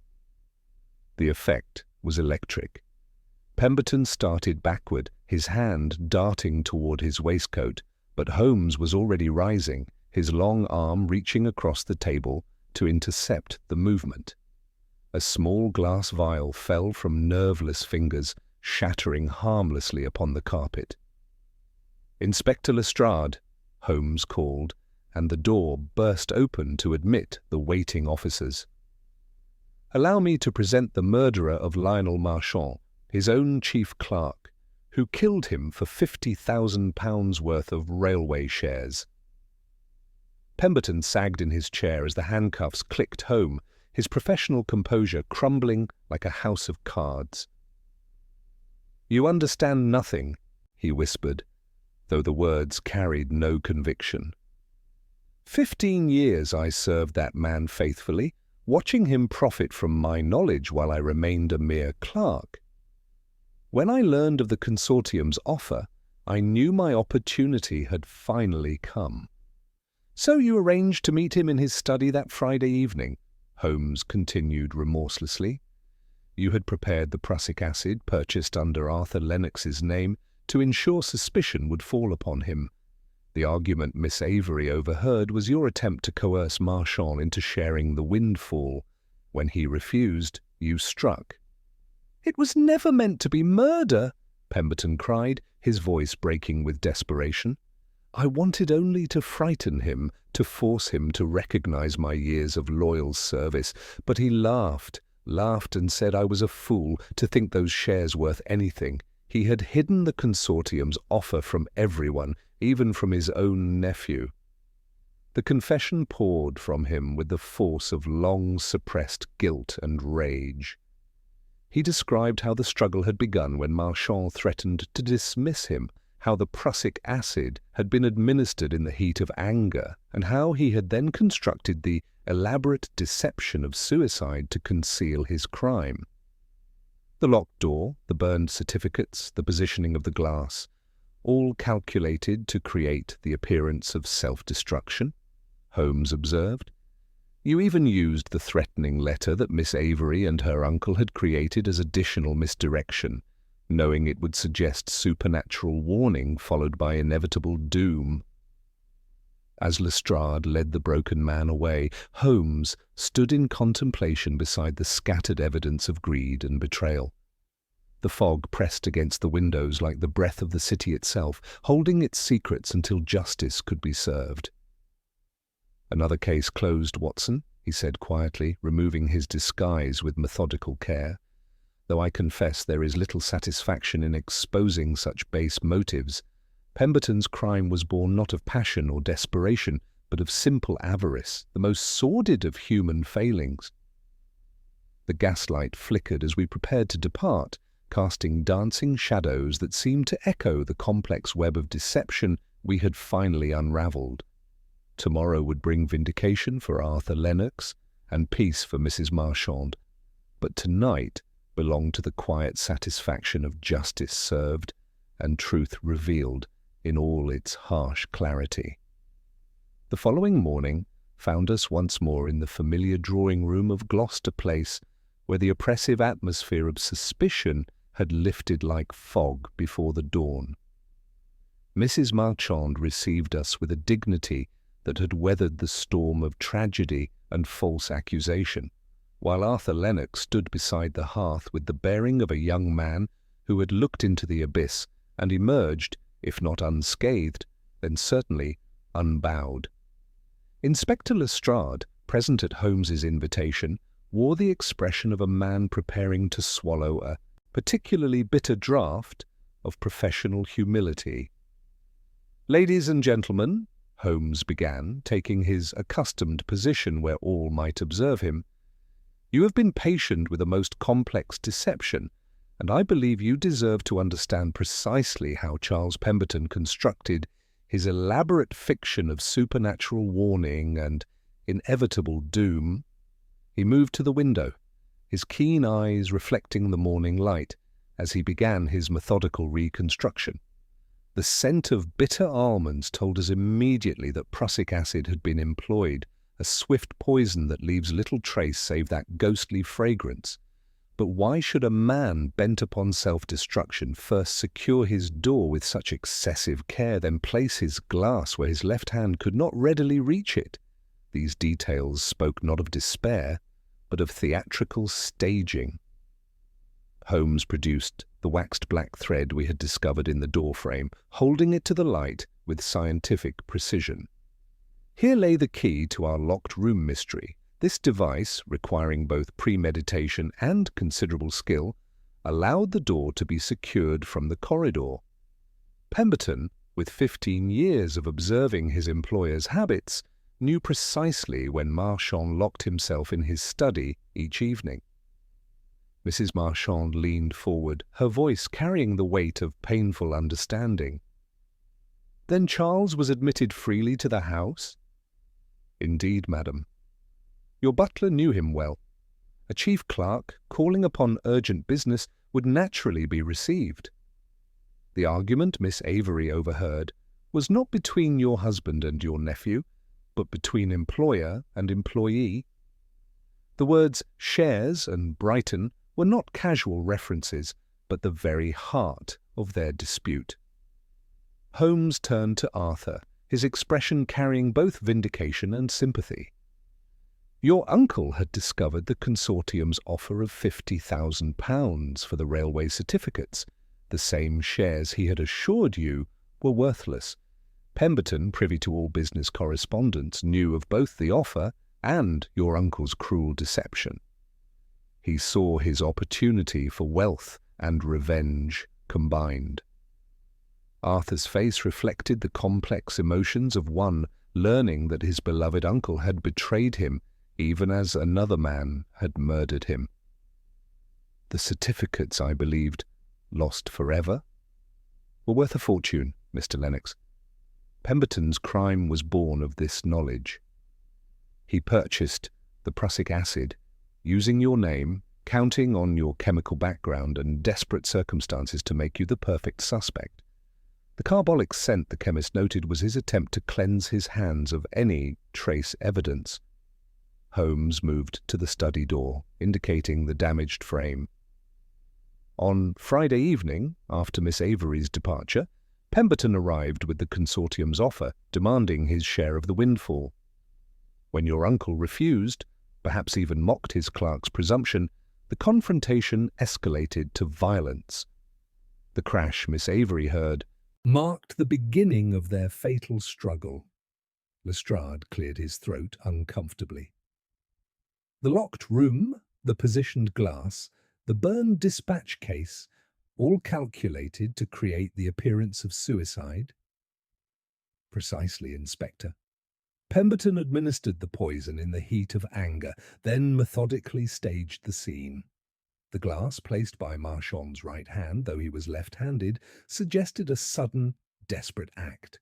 The effect was electric. Pemberton started backward, his hand darting toward his waistcoat, but Holmes was already rising, his long arm reaching across the table to intercept the movement. A small glass vial fell from nerveless fingers, shattering harmlessly upon the carpet. "Inspector Lestrade," Holmes called, and the door burst open to admit the waiting officers. "Allow me to present the murderer of Lionel Marchand, his own chief clerk, who killed him for £50,000 worth of railway shares." Pemberton sagged in his chair as the handcuffs clicked home, his professional composure crumbling like a house of cards. "You understand nothing," he whispered, though the words carried no conviction. 15 years I served that man faithfully, watching him profit from my knowledge while I remained a mere clerk. When I learned of the consortium's offer, I knew my opportunity had finally come. "So you arranged to meet him in his study that Friday evening," Holmes continued remorselessly. "You had prepared the prussic acid purchased under Arthur Lennox's name to ensure suspicion would fall upon him. The argument Miss Avery overheard was your attempt to coerce Marchand into sharing the windfall. When he refused, you struck." "It was never meant to be murder," Pemberton cried, his voice breaking with desperation. "I wanted only to frighten him, to force him to recognize my years of loyal service, but he laughed and said I was a fool to think those shares worth anything. He had hidden the consortium's offer from everyone, even from his own nephew." The confession poured from him with the force of long-suppressed guilt and rage. He described how the struggle had begun when Marchand threatened to dismiss him, how the prussic acid had been administered in the heat of anger, and how he had then constructed the elaborate deception of suicide to conceal his crime. The locked door, the burned certificates, the positioning of the glass, all calculated to create the appearance of self-destruction, Holmes observed. You even used the threatening letter that Miss Avery and her uncle had created as additional misdirection, knowing it would suggest supernatural warning followed by inevitable doom. As Lestrade led the broken man away, Holmes stood in contemplation beside the scattered evidence of greed and betrayal. The fog pressed against the windows like the breath of the city itself, holding its secrets until justice could be served. "Another case closed, Watson," he said quietly, removing his disguise with methodical care. "Though I confess there is little satisfaction in exposing such base motives, Pemberton's crime was born not of passion or desperation, but of simple avarice, the most sordid of human failings." The gaslight flickered as we prepared to depart, casting dancing shadows that seemed to echo the complex web of deception we had finally unravelled. Tomorrow would bring vindication for Arthur Lennox and peace for Mrs. Marchand, but tonight belonged to the quiet satisfaction of justice served and truth revealed in all its harsh clarity. The following morning found us once more in the familiar drawing-room of Gloucester Place, where the oppressive atmosphere of suspicion had lifted like fog before the dawn. Mrs. Marchand received us with a dignity that had weathered the storm of tragedy and false accusation, while Arthur Lennox stood beside the hearth with the bearing of a young man who had looked into the abyss and emerged, if not unscathed, then certainly unbowed. Inspector Lestrade, present at Holmes's invitation, wore the expression of a man preparing to swallow a particularly bitter draught of professional humility. "Ladies and gentlemen," Holmes began, taking his accustomed position where all might observe him, "you have been patient with a most complex deception, and I believe you deserve to understand precisely how Charles Pemberton constructed his elaborate fiction of supernatural warning and inevitable doom." He moved to the window, his keen eyes reflecting the morning light as he began his methodical reconstruction. The scent of bitter almonds told us immediately that prussic acid had been employed, a swift poison that leaves little trace save that ghostly fragrance. But why should a man bent upon self-destruction first secure his door with such excessive care, then place his glass where his left hand could not readily reach it? These details spoke not of despair, but of theatrical staging. Holmes produced the waxed black thread we had discovered in the doorframe, holding it to the light with scientific precision. Here lay the key to our locked room mystery. This device, requiring both premeditation and considerable skill, allowed the door to be secured from the corridor. Pemberton, with 15 years of observing his employer's habits, knew precisely when Marchand locked himself in his study each evening. Mrs. Marchand leaned forward, her voice carrying the weight of painful understanding. "Then Charles was admitted freely to the house?" "Indeed, madam. Your butler knew him well. A chief clerk, calling upon urgent business, would naturally be received. The argument Miss Avery overheard was not between your husband and your nephew, but between employer and employee. The words shares and Brighton were not casual references, but the very heart of their dispute." Holmes turned to Arthur, his expression carrying both vindication and sympathy. "Your uncle had discovered the consortium's offer of £50,000 for the railway certificates. The same shares he had assured you were worthless. Pemberton, privy to all business correspondence, knew of both the offer and your uncle's cruel deception. He saw his opportunity for wealth and revenge combined." Arthur's face reflected the complex emotions of one learning that his beloved uncle had betrayed him, even as another man had murdered him. "The certificates, I believed, lost forever, were worth a fortune, Mr. Lennox. Pemberton's crime was born of this knowledge. He purchased the prussic acid, using your name, counting on your chemical background and desperate circumstances to make you the perfect suspect. The carbolic scent, the chemist noted, was his attempt to cleanse his hands of any trace evidence. Holmes moved to the study door, indicating the damaged frame. On Friday evening, after Miss Avery's departure, Pemberton arrived with the consortium's offer, demanding his share of the windfall. When your uncle refused, perhaps even mocked his clerk's presumption, the confrontation escalated to violence. The crash Miss Avery heard marked the beginning of their fatal struggle. Lestrade cleared his throat uncomfortably. The locked room, the positioned glass, the burned dispatch case, all calculated to create the appearance of suicide? Precisely, Inspector. Pemberton administered the poison in the heat of anger, then methodically staged the scene. The glass, placed by Marchand's right hand, though he was left-handed, suggested a sudden, desperate act.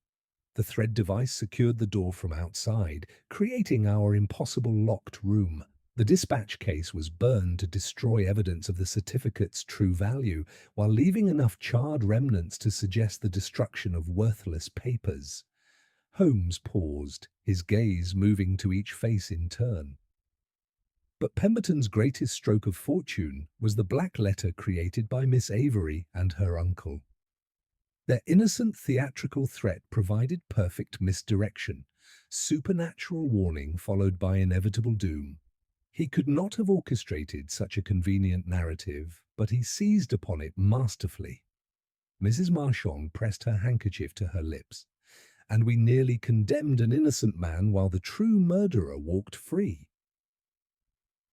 The thread device secured the door from outside, creating our impossible locked room. The dispatch case was burned to destroy evidence of the certificate's true value, while leaving enough charred remnants to suggest the destruction of worthless papers. Holmes paused, his gaze moving to each face in turn. But Pemberton's greatest stroke of fortune was the black letter created by Miss Avery and her uncle. Their innocent theatrical threat provided perfect misdirection, supernatural warning followed by inevitable doom. He could not have orchestrated such a convenient narrative, but he seized upon it masterfully. Mrs. Marchand pressed her handkerchief to her lips, and we nearly condemned an innocent man while the true murderer walked free.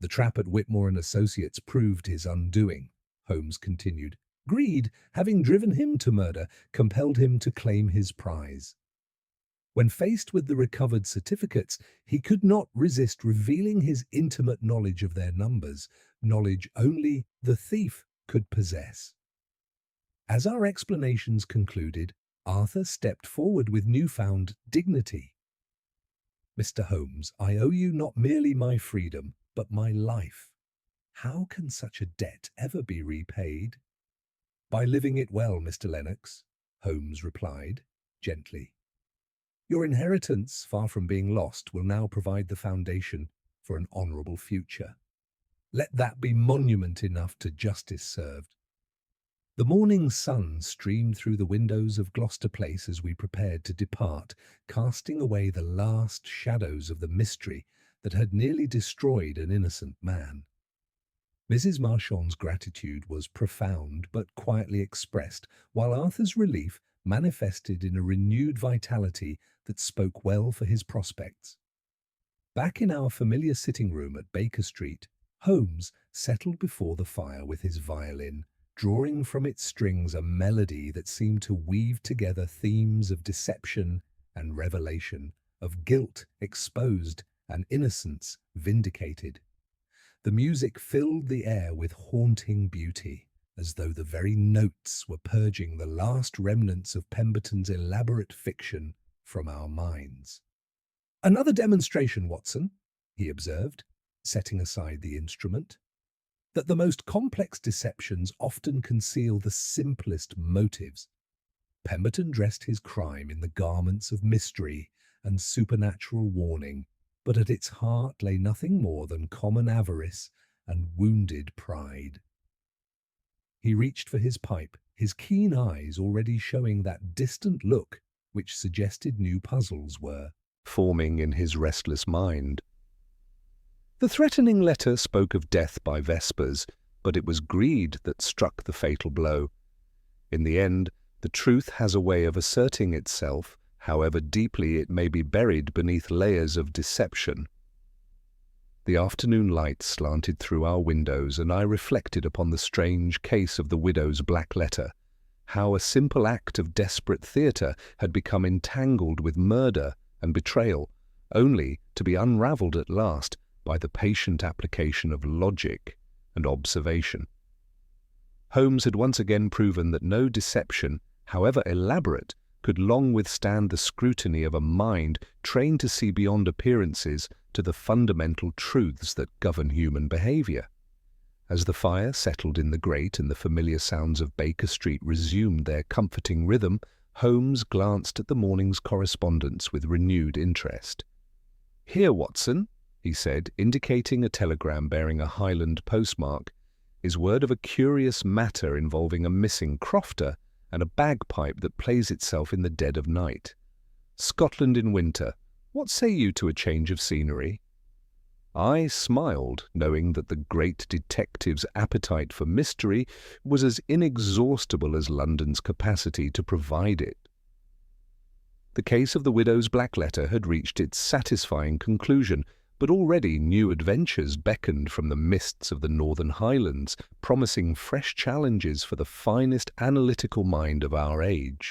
The trap at Whitmore and Associates proved his undoing, Holmes continued. Greed, having driven him to murder, compelled him to claim his prize. When faced with the recovered certificates, he could not resist revealing his intimate knowledge of their numbers, knowledge only the thief could possess. As our explanations concluded, Arthur stepped forward with newfound dignity. Mr. Holmes, I owe you not merely my freedom, but my life. How can such a debt ever be repaid? By living it well, Mr. Lennox, Holmes replied, gently. Your inheritance, far from being lost, will now provide the foundation for an honourable future. Let that be monument enough to justice served. The morning sun streamed through the windows of Gloucester Place as we prepared to depart, casting away the last shadows of the mystery that had nearly destroyed an innocent man. Mrs. Marchand's gratitude was profound but quietly expressed, while Arthur's relief manifested in a renewed vitality that spoke well for his prospects. Back in our familiar sitting room at Baker Street, Holmes settled before the fire with his violin, drawing from its strings a melody that seemed to weave together themes of deception and revelation, of guilt exposed and innocence vindicated. The music filled the air with haunting beauty, as though the very notes were purging the last remnants of Pemberton's elaborate fiction from our minds. Another demonstration, Watson, he observed, setting aside the instrument, that the most complex deceptions often conceal the simplest motives. Pemberton dressed his crime in the garments of mystery and supernatural warning, but at its heart lay nothing more than common avarice and wounded pride. He reached for his pipe, his keen eyes already showing that distant look which suggested new puzzles were forming in his restless mind. The threatening letter spoke of death by vespers, but it was greed that struck the fatal blow. In the end, the truth has a way of asserting itself, however deeply it may be buried beneath layers of deception. The afternoon light slanted through our windows, and I reflected upon the strange case of the widow's black letter, how a simple act of desperate theatre had become entangled with murder and betrayal, only to be unravelled at last by the patient application of logic and observation. Holmes had once again proven that no deception, however elaborate, could long withstand the scrutiny of a mind trained to see beyond appearances to the fundamental truths that govern human behaviour. As the fire settled in the grate and the familiar sounds of Baker Street resumed their comforting rhythm, Holmes glanced at the morning's correspondence with renewed interest. "Here, Watson," he said, indicating a telegram bearing a Highland postmark, "is word of a curious matter involving a missing crofter and a bagpipe that plays itself in the dead of night. Scotland in winter. What say you to a change of scenery?" I smiled, knowing that the great detective's appetite for mystery was as inexhaustible as London's capacity to provide it. The case of the widow's black letter had reached its satisfying conclusion, but already new adventures beckoned from the mists of the Northern Highlands, promising fresh challenges for the finest analytical mind of our age.